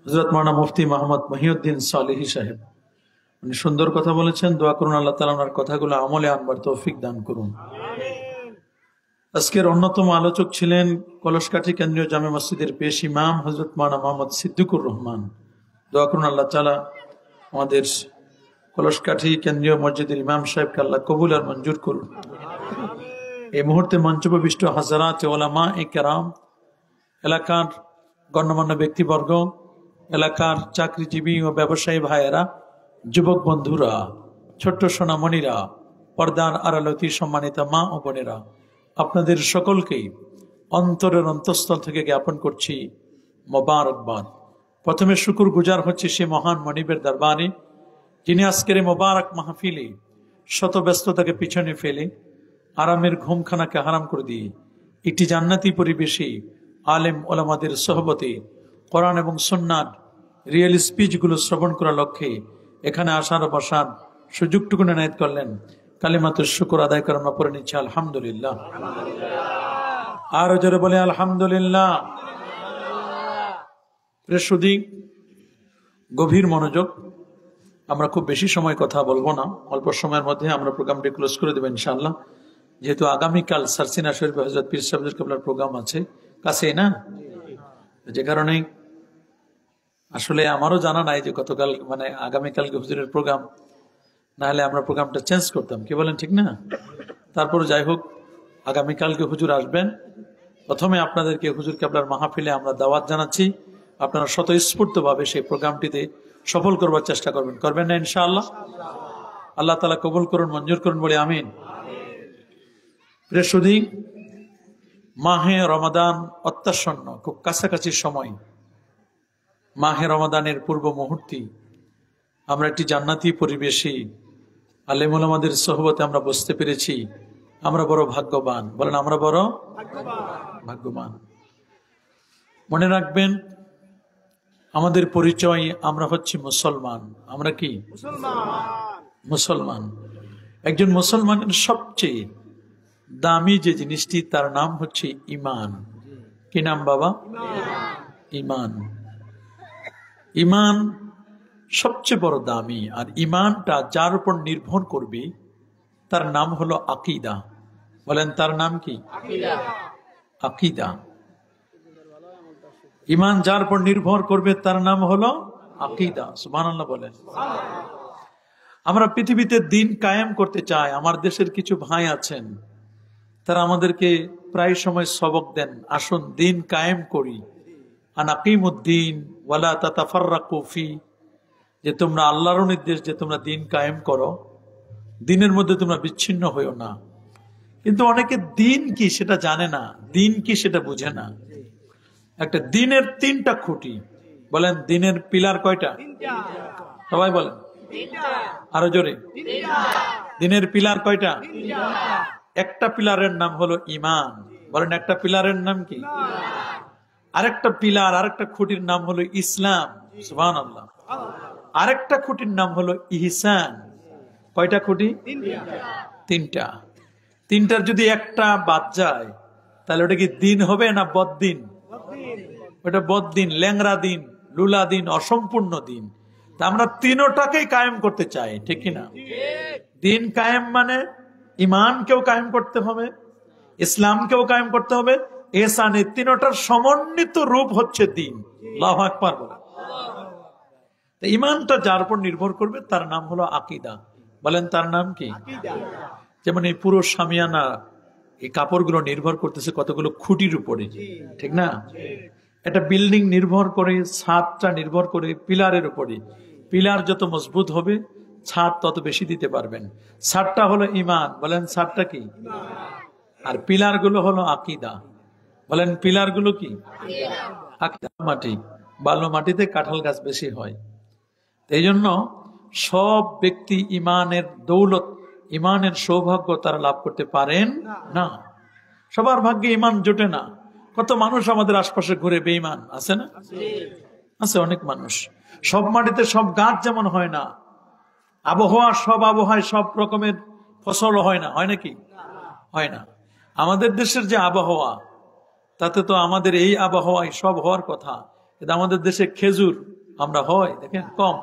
হযরত মাওলানা মুফতি মোহাম্মদ মহিউদ্দিন সালেহী সাহেব উনি সুন্দর কথা বলেছেন। দোয়া করুন আল্লাহ তাআলা ওনার কথাগুলো আমলে আনবার তৌফিক দান করুন। আজকের অন্যতম আলোচক ছিলেন কলসকাঠি কেন্দ্রীয় জামে মসজিদের পেশ ইমাম হযরত মাওলানা মোহাম্মদ সিদ্দিকুর রহমান। দোয়া করুন আল্লাহ তাআলা আমাদের কলসকাঠি কেন্দ্রীয় মসজিদের ইমাম সাহেবকে আল্লাহ কবুল আর মঞ্জুর করুন। এই মুহূর্তে মঞ্চপ্রবিষ্ট হাজারাত উলামা কেরাম, এলাকার গণ্যমান্য ব্যক্তিবর্গ, এলাকার চাকরিজীবী ও ব্যবসায়ী ভাইয়েরা, যুবক বন্ধুরা, ছোট্ট সোনামণিরা, পর্দার আড়ালতি সম্মানিত মা ও বোনেরা, আপনাদের সকলকেই অন্তরের অন্তঃস্থল থেকে জ্ঞাপন করছি মোবারকবাদ। প্রথমে শুকুর গুজার হচ্ছে সে মহান মনিবের দরবারে, যিনি আজকের এই মোবারক মাহফিলে শত ব্যস্ততাকে পিছনে ফেলে আরামের ঘুমখানাকে হারাম করে দিয়ে একটি জান্নাতি পরিবেশে আলেম ওলামাদের সোহবতে কোরআন এবং সুন্নাত রিয়েল স্পিচগুলো শ্রবণ করার লক্ষ্যে এখানে আসার বসার সুযোগটুকু এনায়েত করলেন। কালিমাতুশ শুকর আদায় করে আমরা পড়ে নিচ্ছি আলহামদুলিল্লাহ। আরো জোরে বলে আলহামদুলিল্লাহ। প্রিয় গভীর মনোযোগ। আমরা খুব বেশি সময় কথা বলবো না, অল্প সময়ের মধ্যে আমরা প্রোগ্রামটি ক্লোজ করে দেবো ইনশাআল্লাহ। যেহেতু আগামীকাল সারসিনা শরীফে হযরত পীর সাহেব কেবলার প্রোগ্রাম আছে কাছেই না, যে কারণে আসলে আমারও জানা নাই যে গতকাল মানে আগামীকালকে হুজুরের প্রোগ্রাম, না হলে আমরা প্রোগ্রামটা চেঞ্জ করতাম। কি বলেন, ঠিক না? তারপর যাই হোক, আগামীকালকে হুজুর আসবেন। প্রথমে আপনাদেরকে হুজুর কেবলার মাহফিলে আমরা দাওয়াত জানাচ্ছি। আপনারা স্বতঃস্ফূর্তভাবে সেই প্রোগ্রামটিতে সফল করবার চেষ্টা করবেন না ইনশাআল্লাহ? আল্লাহ তাআলা কবুল করুন, মঞ্জুর করুন, বলে আমিন। প্রিয় মাহে রমাদান অত্যাসন্ন, খুব কাছাকাছি সময়। মাহে রমাদানের পূর্ব মুহূর্তে আমরা একটি জান্নাতি পরিবেশে আলেম ওলামাদের সোহবতে আমরা বসতে পেরেছি। আমরা বড় ভাগ্যবান। বলেন, আমরা বড় ভাগ্যবান। মনে রাখবেন, আমাদের পরিচয়, আমরা হচ্ছি মুসলমান। আমরা কি মুসলমান? একজন মুসলমানের সবচেয়ে দামি যে জিনিসটি, তার নাম হচ্ছে ঈমান। কি নাম বাবা? ঈমান। ঈমান সবচেয়ে বড় দামি। আর ঈমানটা যার উপর নির্ভর করবে তার নাম হলো আকীদা। বলেন, তার নাম কি? আকীদা। ঈমান যার উপর নির্ভর করবে তার নাম হলো আকীদা। সুবহানাল্লাহ বলেন। আমরা পৃথিবীতে দিন কায়েম করতে চাই। আমার দেশের কিছু ভাই আছেন, তারা আমাদেরকে প্রায় সময় সবক দেন, আসুন দিন কায়েম করি। আনাকিমুদ্দিন ওয়ালা তাতাফাররাকু ফি, যে তোমরা আল্লাহর নির্দেশ যে তোমরা দিন কায়েম করো, দিনের মধ্যে তোমরা বিচ্ছিন্ন হইও না। কিন্তু অনেকে দিন কি সেটা জানে না, দিন কি সেটা বুঝে না। একটা দিনের তিনটা খুঁটি। বলেন, দিনের পিলার কয়টা? সবাই বলেন আরো জোরে। দিনের পিলার কয়টা? একটা পিলারের নাম হলো ঈমান। বলেন, একটা পিলারের নাম কি? আরেকটা পিলার, আরেকটা খুঁটির নাম হলো ইসলাম। সুবহানাল্লাহ। আরেকটা খুঁটির নাম হলো ইহসান। কয়টা খুঁটি? তিনটা। তিনটার যদি একটা বাদ যায় তাহলে ওটা কি দিন হবে না বদ্দিন? ওটা বদ্দিন, ল্যাংরা দিন, লুলা দিন, অসম্পূর্ণ দিন। তা আমরা তিনটাকেই কায়েম করতে চাই, ঠিক কিনা? দিন কায়েম মানে ঈমানকেও কায়েম করতে হবে, ইসলামকেও কায়েম করতে হবে, ইহসান। এই তিনটার সমন্বিত রূপ হচ্ছে দিন। আল্লাহু আকবার বলেন। ঈমানটা যার উপর নির্ভর করবে তার নাম হলো আকীদা। বলেন, তার নাম কি? যেমন এই পুরো শামিয়ানা, এই কাপড়গুলো নির্ভর করতেছে কতগুলো খুঁটির উপরে, ঠিক না? একটা বিল্ডিং নির্ভর করে, ছাদটা নির্ভর করে পিলারের উপরে। পিলার যত মজবুত হবে ছাদ তত বেশি দিতে পারবেন। ছাদটা হলো ঈমান। বলেন, ছাদটা কি? আর পিলার গুলো হলো আকীদা। বলেন, পিলার গুলো কি? আকীদা। মাটি, বালু মাটিতে কাঁঠাল গাছ বেশি হয়। এই জন্য সব ব্যক্তি ঈমানের দৌলত, ঈমানের সৌভাগ্য তারা লাভ করতে পারেন না। সবার ভাগ্যে ঈমান জোটে না। কত মানুষ আমাদের আশপাশে ঘুরে বেঈমান, আছে না? আছে অনেক মানুষ। সব মাটিতে সব গাছ যেমন হয় না, আবহাওয়া সব আবহাওয়ায় সব রকমের ফসল হয় না। হয় নাকি? হয় না। আমাদের দেশের যে আবহাওয়া, তাতে তো আমাদের এই আবহাওয়ায় সব হওয়ার কথা। কিন্তু আমাদের দেশে খেজুর আমরা হয় দেখেন কম,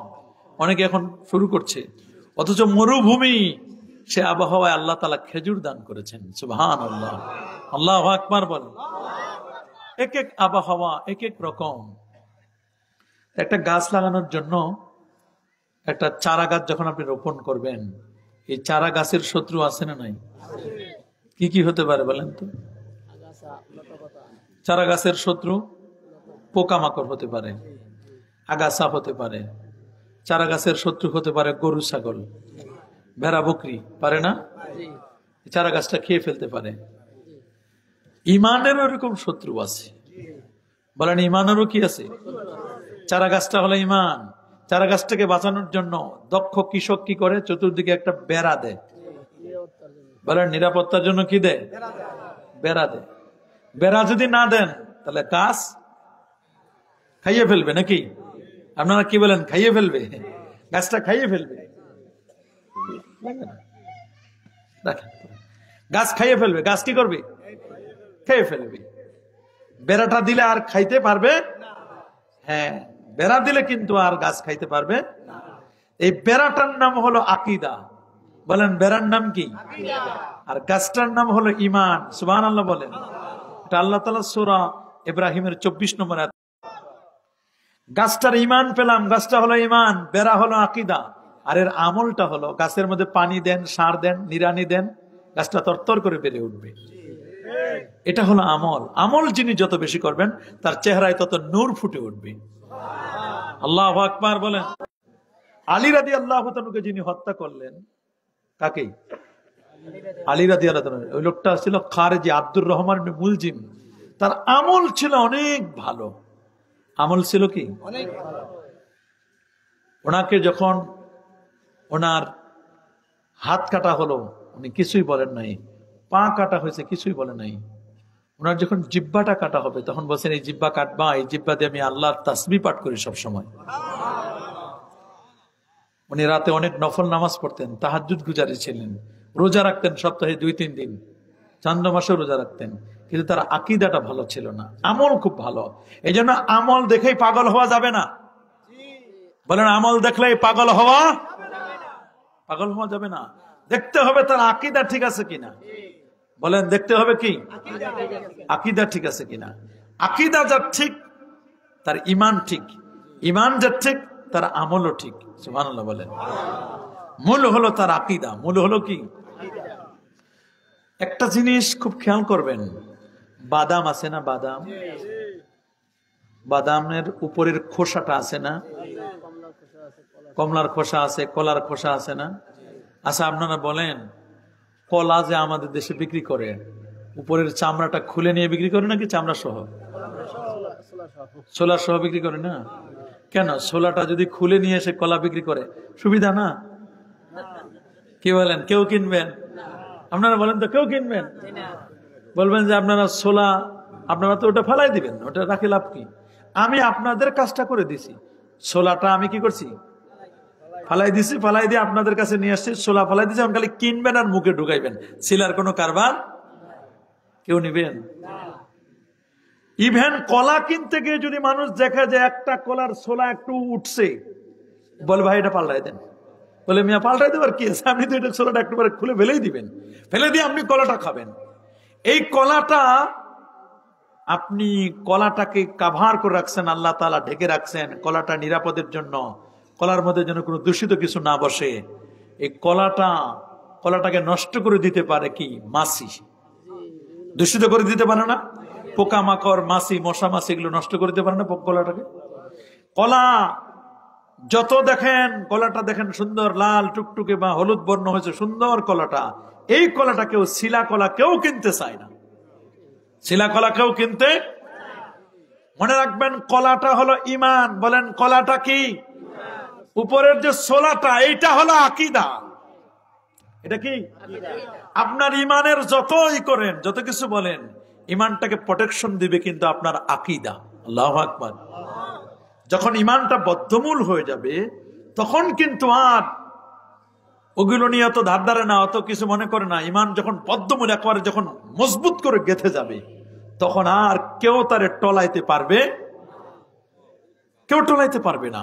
অনেকে এখন শুরু করছে। অথচ মরুভূমি সে আবহাওয়ায় আল্লাহ তাআলা খেজুর দান করেছেন। সুবহানাল্লাহ, আল্লাহু আকবার বলেন। এক এক আবহাওয়া এক এক রকম। একটা গাছ লাগানোর জন্য একটা চারা গাছ যখন আপনি রোপণ করবেন, এই চারা গাছের শত্রু আছে না নাই? কি কি হতে পারে বলেন তো? চারা গাছের শত্রু পোকামাকড় হতে পারে, আগাছা হতে পারে। চারা গাছের শত্রু হতে পারে গরু ছাগল, ভেড়া বকরি, পারে না? চারা গাছটা খেয়ে ফেলতে পারে। ইমানেরও এরকম শত্রু আছে। বলেন ইমানেরও কি আছে? চারা গাছটা হলো ইমান। চারা গাছটাকে বাঁচানোর জন্য দক্ষ কৃষক কি করে? চতুর্দিকে একটা বেড়া দেয়। বলেন নিরাপত্তার জন্য কি দেয়? বেড়া দেয়। বেড়া যদি না দেন তাহলে গাছ খাইয়ে ফেলবে নাকি? আপনারা কি বলেন? খাইয়ে ফেলবে, গাছটা খাইয়ে ফেলবে। গাছ খাইয়ে ফেলবে। গাছ কি করবে? খেয়ে ফেলবে। বেড়াটা দিলে আর খাইতে পারবে? হ্যাঁ, বেড়া দিলে কিন্তু আর গাছ খাইতে পারবে। এই বেড়াটার নাম হলো আকীদা। বলেন বেড়ার নাম কি? আর গাছটার নাম হলো ঈমান। সুবহানাল্লাহ বলেন। এটা আল্লাহ তাআলা সূরা ইব্রাহিমের 24 নম্বর আয়াত। গাছটার ঈমান পেলাম, গাছটা হলো ঈমান, বেড়া হলো আকীদা। আর এর আমলটা হলো গাছের মধ্যে পানি দেন, সার দেন, নিড়ানি দেন, গাছটা তরতর করে বেড়ে উঠবে। এটা হলো আমল। আমল যিনি যত বেশি করবেন তার চেহারায় তত নূর ফুটে উঠবে। আল্লাহু আকবার বলেন। আলী রাদিয়াল্লাহু তাআলাকে যিনি হত্যা করলেন, কাকে? আলী রাদিয়াল্লাহু তাআলা। ওই লোকটা ছিল খারেজি, আব্দুর রহমান ইবনে মুলজিম। তার আমল ছিল অনেক ভালো। আমল ছিল কি? অনেক ভালো। ওনাকে যখন ওনার হাত কাটা হলো, উনি কিছুই বলেন নাই। পা কাটা হয়েছে, কিছুই বলে নাই। ওনার যখন জিহ্বাটা কাটা হবে তখন বলছেন, এই জিহ্বা কাটবা, এই জিহ্বা দিয়ে আমি আল্লাহর তাসবিহ পাঠ করি সব সময়। উনি রাতে অনেক নফল নামাজ পড়তেন, তাহাজ্জুদ গুজারি ছিলেন, রোজা রাখতেন সপ্তাহে 2-3 দিন, চান্দ্র মাসেও রোজা রাখতেন। কিন্তু তার আকীদাটা ভালো ছিল না, আমল খুব ভালো। এই জন্য আমল দেখেই পাগল হওয়া যাবে না। বলেন আমল দেখলেই পাগল হওয়া যাবে না। দেখতে হবে তার আকীদা ঠিক আছে কিনা। বলেন দেখতে হবে কি? আকীদা ঠিক আছে কিনা। আকীদা যার ঠিক তার ঈমান ঠিক, ঈমান যার ঠিক তার আমলও ঠিক। সুবহানাল্লাহ বলেন। মূল হলো তার আকীদা। মূল হলো কি? একটা জিনিস খুব খেয়াল করবেন, বাদাম আছে না? বাদাম, বাদামের উপরের খোসাটা আছে না? কমলার খোসা আছে, কলার খোসা আছে না? আচ্ছা আপনারা বলেন, কলা যে আমাদের দেশে বিক্রি করে, উপরের চামড়াটা খুলে নিয়ে বিক্রি করে নাকি চামড়া সহ? ছোলা সহ বিক্রি করে না? কেন? ছোলাটা যদি খুলে নিয়ে এসে কলা বিক্রি করে, সুবিধা না? কি বলেন? কেউ কিনবেন? আপনারা বলেন তো কেউ কিনবেন? বলবেন যে আপনারা ছোলা, আপনারা তো ওটা ফালাই দিবেন, ওটা রাখে লাভ কি? আমি আপনাদের কাজটা করে দিছি, ছোলাটা আমি কি করছি? ফালাই দিছি। ফালাই দিয়ে আপনাদের কাছে নিয়ে আসছি, ছোলা ফালাই দিছি। আমি খালি কিনবেন আর মুখে ঢুকাইবেন, ছিলার কোনো কারবার কেউ নিবেন? ইভেন কলা কিনতে গিয়ে যদি মানুষ দেখে যে একটা কলার ছোলা একটু উঠছে, বলে ভাই এটা পাল্টাই দেন। বলে মিয়া পাল্টাই দেবার কি আছে, আপনি তো এটা ছোলাটা একটু পরে খুলে ফেলেই দিবেন, ফেলে দিয়ে আপনি কলাটা খাবেন। এই কলাটা আপনি কলাটাকে কাভার করে রাখছেন, আল্লাহ তাআলা ঢেকে রাখছেন কলাটা নিরাপদের জন্য, কলার মধ্যে যেন কোনো দূষিত কিছু না বসে। এই কলাটাকে নষ্ট করে দিতে পারে কি? মাছি। দূষিত করে দিতে পারে না? পোকামাকড়, মাছি, মশা মাছি এগুলো নষ্ট করে দিতে পারে না কলাটাকে? কলা যত দেখেন, কলাটা দেখেন সুন্দর লাল টুকটুকে বা হলুদ বর্ণ হয়েছে, সুন্দর কলাটা। এই কলাটা কেউ, শিলা কলা কেউ কিনতে চায় না। শিলা কলা কেউ কিনতে, মনে রাখবেন কলাটা হলো ঈমান। বলেন কলাটা কি? উপরের যে ছোলাটা, এইটা হলো আকীদা। এটা কি? আপনার ঈমানের যতই করেন, যত কিছু বলেন, ঈমানটাকে প্রোটেকশন দিবে কিন্তু আপনার আকীদা। আল্লাহু আকবার। যখন ঈমানটা বদ্ধমূল হয়ে যাবে তখন কিন্তু আর ওগুলো নিয়ে অত ধার ধারে না, অত কিছু মনে করে না। ঈমান যখন বদ্ধমূল একবারে যখন মজবুত করে গেঁথে যাবে, তখন আর কেউ তারে টলাইতে পারবে। কেউ টলাইতে পারবে না।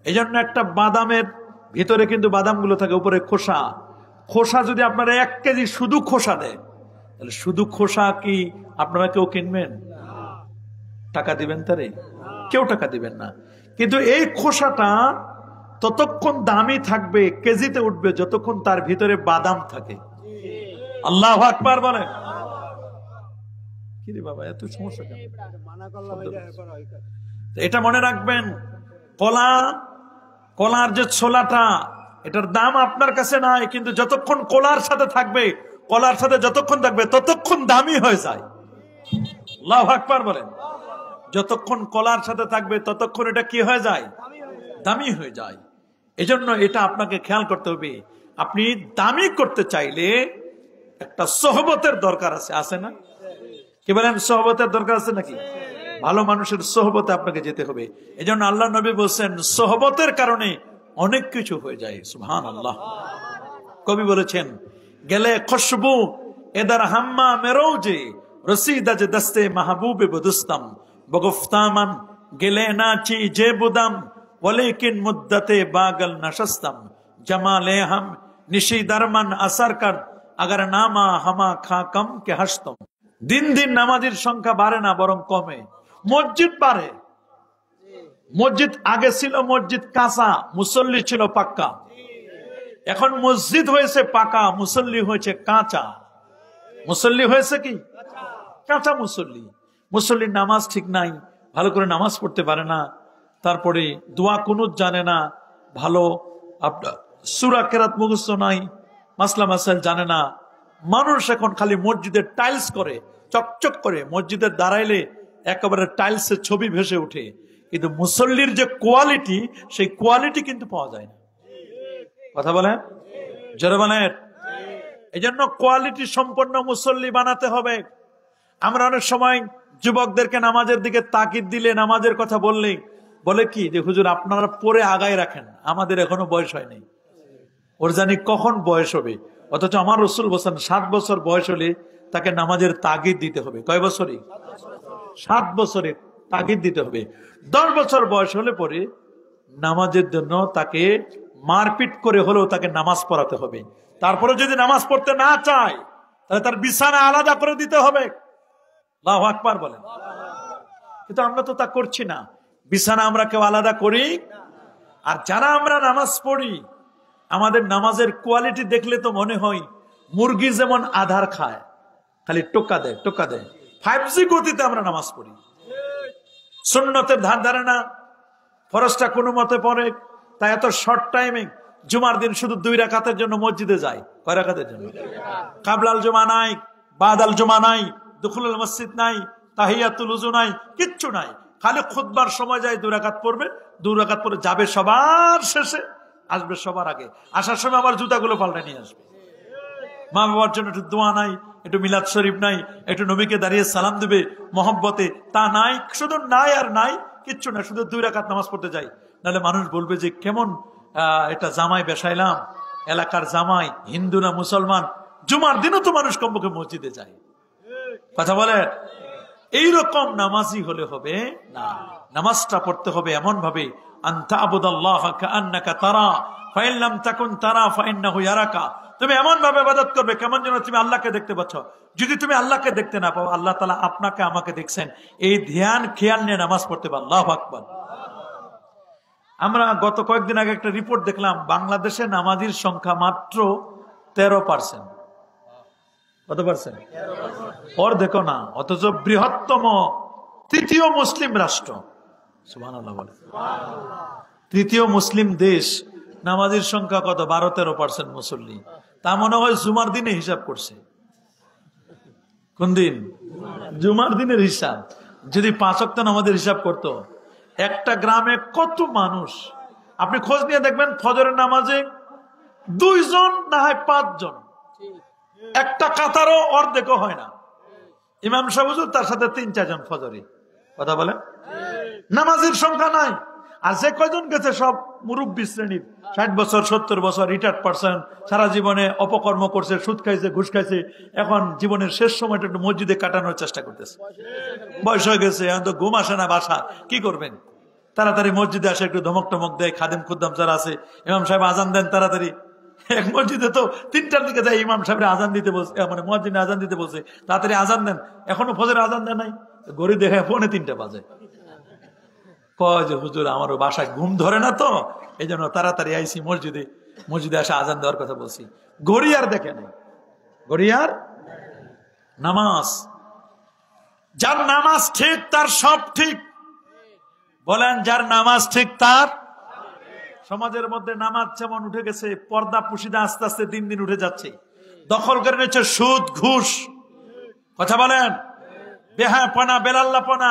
এই জন্য একটা বাদামের ভিতরে কিন্তু বাদামগুলো থাকে, উপরে খোসা। খোসা যদি আপনারা 1 কেজি শুধু খোসা দেয়, তাহলে শুধু খোসা কি আপনারা কেউ কিনবেন? টাকা দিবেন তারে? কেউ টাকা দিবেন না। কিন্তু এই খোসাটা ততক্ষণ দামি থাকবে, কেজিতে উঠবে, যতক্ষণ তার ভিতরে বাদাম থাকে। আল্লাহু আকবার বলে। কি রে বাবা, এত সমস্যা কেন? এটা মনে রাখবেন, কলার যে ছোলাটা, এটার দাম আপনার কাছে নাই, কিন্তু যতক্ষণ কলার সাথে থাকবে, কলার সাথে যতক্ষণ থাকবে ততক্ষণ দামি হয়ে যায়। আল্লাহু আকবার বলেন। যতক্ষণ কলার সাথে থাকবে ততক্ষণ এটা কি হয়ে যায়? দামি হয়ে যায়। এজন্য এটা আপনাকে খেয়াল করতে হবে। আপনি দামি করতে চাইলে একটা সোহবতের দরকার আছে, আছে না? কি বলেন, সোহবতের দরকার আছে নাকি? ভালো মানুষের সোহবতে আপনাকে যেতে হবে। এজন্য আল্লাহ নবী বলছেন, সোহবতের কারণে অনেক কিছু হয়ে যায়। সুবহানাল্লাহ। কবি বলেছেন, গেলে খুশবু এদার হাম্মা মেরোজে রসিদাজ দস্তে মাহবুবে বদুস্তম বগুফতামান গেলে নাচি যে বুদাম ওয়ালেকিন মুদ্দতে বাগল নশস্তম জমালে হাম নিশি দরমান আসর কর अगर नामा हमा खा कम के हस्तम। दिन दिन নামাজের সংখ্যা বাড়ে না, বরং কমে। মসজিদ বাড়ে। মসজিদ আগে ছিল মসজিদ কাঁচা, মুসল্লি ছিল পাক্কা। এখন মসজিদ হয়েছে পাকা, মুসল্লি হয়েছে কাঁচা। মুসল্লি হয়েছে কি? কাঁচা মুসল্লি। মুসল্লির নামাজ ঠিক নাই, ভালো করে নামাজ পড়তে পারে না, তারপরে দোয়া কুনুত জানে না, ভালো আপনার সূরা কেরাত মুখস্থ নাই, মাসলা মাসাইল জানে না। মানুষ এখন খালি মসজিদের টাইলস করে, চকচক করে, মসজিদের দাঁড়াইলে একেবারে টাইলসের ছবি ভেসে ওঠে, কিন্তু মুসল্লির যে কোয়ালিটি, সেই কোয়ালিটি কিন্তু পাওয়া যায় না। কথা বলেন, জোরে বলেন। এই জন্য কোয়ালিটি সম্পন্ন মুসল্লি বানাতে হবে। আমরা অনেক সময় যুবকদেরকে নামাজের দিকে তাকিদ দিলে, নামাজের কথা বললে বলে কি যে হুজুর আপনারা পরে আগায় রাখেন, আমাদের এখনো বয়স হয়নি। ওর জানি কখন বয়স হবে। অথচ আমার রাসূল বলেন 7 বছর বয়স হলে তাকে নামাজের তাগিদ দিতে হবে। কয় বছরে? 7 বছরে তাগিদ দিতে হবে। 10 বছর বয়স হলে পরে নামাজের জন্য তাকে মারপিট করে হলেও তাকে নামাজ পড়াতে হবে। তারপরে যদি নামাজ পড়তে না চায়, তাহলে তার বিছানা আলাদা করে দিতে হবে। আল্লাহু আকবার বলেন। কিন্তু আমরা তো তা করছি না। বিছানা আমরা কেউ আলাদা করি? আর যারা আমরা নামাজ পড়ি, আমাদের নামাজের কোয়ালিটি দেখলে তো মনে হয় মুরগি যেমন আধার খায়, খালি টোকা দেয় টোকা দেয়। 5G গতিতে আমরা নামাজ পড়ি। সুন্নতের ধার ধারে না, ফরজটা কোনো মতে পড়ে, তাই এত শর্ট টাইমে জুমার দিন শুধু 2 রাকাতের জন্য মসজিদে যায়। কয় রাকাতের জন্য? কাবলাল জুমা নাই, বাদাল জুমা নাই, দুখুলুল মসজিদ নাই, তাহিয়াতুল উযু নাই, কিচ্ছু নাই। খালি খুতবার সময় যায় 2 রাকাত পড়বে, 2 রাকাত পরে যাবে সবার শেষে, আসবে সবার আগে। আসার সময় আবার জুতাগুলো পাল্টে নিয়ে আসবে। মা বাবার জন্য একটু দোয়া নাই, একটু মিলাদ শরীফ নাই, একটু নবীকে দাঁড়িয়ে সালাম দেবে মহব্বতে, তা নাই। শুধু নাই আর নাই, কিচ্ছু না, শুধু 2 রাকাত নামাজ পড়তে যাই। নাহলে মানুষ বলবে যে কেমন এটা জামাই বেসাইলাম, এলাকার জামাই, হিন্দু না মুসলমান। জুমার দিনও তো মানুষ কমপক্ষে মসজিদে যায়। কথা বলে। এইরকম নামাজি হলে হবে না। নামাজটা পড়তে হবে এমন ভাবে, আনতা আবুদাল্লাহ কাআন্নাকা তারা ফাইন লাম তাকুন তারা ফাইন্নাহু ইয়ারাকা। তুমি এমন ভাবে ইবাদত করবে কেমন যেন তুমি আল্লাহকে দেখতে পাচ্ছ। যদি তুমি আল্লাহকে দেখতে না পাও, আল্লাহ তাআলা আপনাকে আমাকে দেখছেন, এই ধ্যান খেয়াল নিয়ে নামাজ পড়তে পারো। আল্লাহু আকবার। আমরা গত কয়েকদিন আগে একটা রিপোর্ট দেখলাম, বাংলাদেশে নামাজির সংখ্যা মাত্র 13%। কত পার্সেন্ট? ওর দেখো না, অথচ বৃহত্তম 3য় মুসলিম রাষ্ট্র, সুবহানাল্লাহ বলে, 3য় মুসলিম দেশ, নামাজির সংখ্যা কত? 12-13% মুসল্লি। তা মনে হয় জুমার দিনে হিসাব করছে। কোন দিন? জুমার দিনের হিসাব। যদি 5 ওয়াক্ত নামাজের হিসাব করতো, একটা গ্রামে কত মানুষ। আপনি খোঁজ নিয়ে দেখবেন, ফজরের নামাজে 2 জন না হয় 5 জন, একটা কাতারও অর্ধেকও হয় না। ইমাম সাহেব হুজুর তার সাথে 3-4 জন ফজরে। কথা বলে, নামাজের সংখ্যা নাই। আর যে কয়জন গেছে সব মুরব্বী শ্রেণীর, 60 বছর 70 বছর, রিটায়ার্ড পারসন, সারা জীবনে অপকর্ম করছে, সুদ খাইছে, ঘুষ খাইছে, এখন জীবনের শেষ সময়টা একটু মসজিদে কাটানোর চেষ্টা করতেছে। বয়স হয়ে গেছে, এখন তো ঘুম আসে না বাসা, কি করবেন? তাড়াতাড়ি মসজিদে আসে, একটু ধমক টমক দেয়, খাদেম খুদ্দাম যারা আছে, ইমাম সাহেব আজান দেন তাড়াতাড়ি। এক মসজিদে তো 3টার দিকে যায়, ইমাম সাহেব আজান দিতে বলছে, মানে মুয়াজ্জিনে আজান দিতে বলছে, তাড়াতাড়ি আজান দেন, এখনো ফজরের আজান দেন নাই, ঘড়ি দেখে 2:45 বাজে। কয় যে হুজুর আমারও বাসায় ঘুম ধরে না তো, এই জন্য তাড়াতাড়ি আইসি মসজিদে, মসজিদে আসে আজান দেওয়ার কথা বলছি। ঘড়ি আর দেখে নাই, ঘড়ি আর নামাজ, যার নামাজ ঠিক তার সব ঠিক। বলেন যার নামাজ ঠিক তার। সমাজের মধ্যে নামাজ যেমন উঠে গেছে, পর্দা পুশিদা আস্তে আস্তে দিন দিন উঠে যাচ্ছে। দখল করে নিচ্ছে সুদ ঘুষ, কথা বলেন, বেহায়াপনা বেলাল্লাপনা,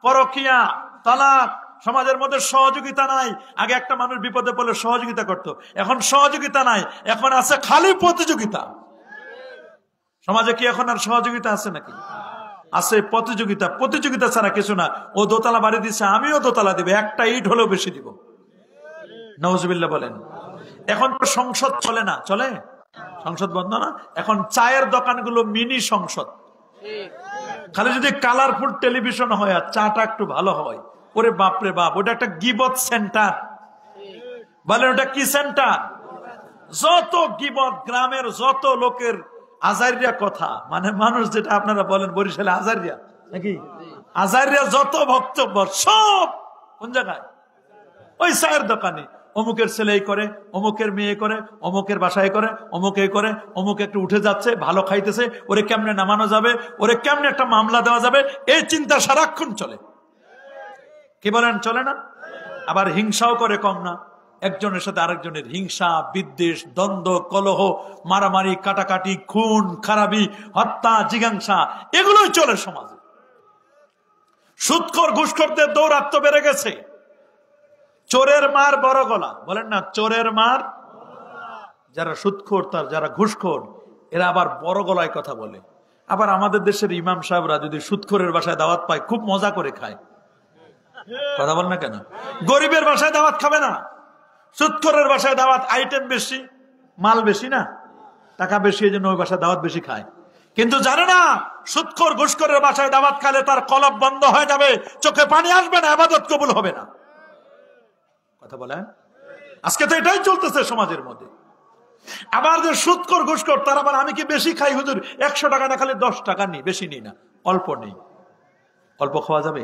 পরকিয়া, তালাক। সমাজের মধ্যে সহযোগিতা নাই। আগে একটা মানুষ বিপদে পড়লে সহযোগিতা করত, এখন সহযোগিতা নাই, এখন আছে খালি প্রতিযোগিতা। সমাজে কি এখন আর সহযোগিতা আছে নাকি? আছে প্রতিযোগিতা। প্রতিযোগিতা ছাড়া কিছু না। ও দোতলা বাড়ি দিচ্ছে, আমিও দোতলা দিব, একটা ইট হলেও বেশি দিব। নাউজুবিল্লাহ বলেন। এখন তো সংসদ চলে না, চলে? সংসদ বন্ধ না, এখন চায়ের দোকানগুলো মিনি সংসদ। খালি যদি কালারফুল টেলিভিশন হয় আর চাটা একটু ভালো হয়, ওরে বাপরে বাপ, ওটা একটা গিবত সেন্টার। বলেন ওটা কি সেন্টার? যত গিবত, গ্রামের যত লোকের আজারিয়া কথা, মানে মানুষ যেটা আপনারা বলেন বরিশালে আজারিয়া নাকি, আজারিয়া যত বক্তব্য সব কোন জায়গায়? ওই চায়ের দোকানে। অমুকের ছেলেই করে, অমুকের মেয়ে করে, অমুকের বাসায় করে, অমুকে করে, অমুক একটু উঠে যাচ্ছে, ভালো খাইতেছে, ওরে কেমনে নামানো যাবে, ওরে কেমনে একটা মামলা দেওয়া যাবে, এই চিন্তা সারাক্ষণ চলে। কি বলেন, চলে না? আবার হিংসাও করে কম না। একজনের সাথে আরেকজনের হিংসা, বিদ্বেষ, দ্বন্দ্ব, কলহ, মারামারি, কাটাকাটি, খুন খারাপি, হত্যা, জিজ্ঞাসা, এগুলোই চলে সমাজে। সুদখোর ঘুষখোরদের দৌরাত্ম বেড়ে গেছে। চোরের মার বড় গলা, বলেন না, চোরের মার। যারা সুদখোর, তার যারা ঘুষখোর, এরা আবার বড় গলায় কথা বলে। আবার আমাদের দেশের ইমাম সাহেবরা যদি সুদখোরের বাসায় দাওয়াত পায়, খুব মজা করে খায়। কথা বল না কেন? গরিবের বাসায় দাওয়াত খাবে না, সুদখোরের বাসায় দাওয়াত, আইটেম বেশি, মাল বেশি না, টাকা বেশি, এই জন্য ওই বাসায় দাওয়াত বেশি খায়। কিন্তু জানে না, সুদখোর ঘুষখোরের বাসায় দাওয়াত খালে তার কলব বন্ধ হয়ে যাবে, চোখে পানি আসবে না, ইবাদত কবুল হবে না। কথা বলেন, আজকে তো এটাই চলতেছে সমাজের মধ্যে। আবার যে সুদখোর ঘুষখোর, তার আবার আমি কি বেশি খাই হুজুর, 100 টাকা না খালি 10 টাকা নিই, বেশি নিই না, অল্প নেই। অল্প খাওয়া যাবে?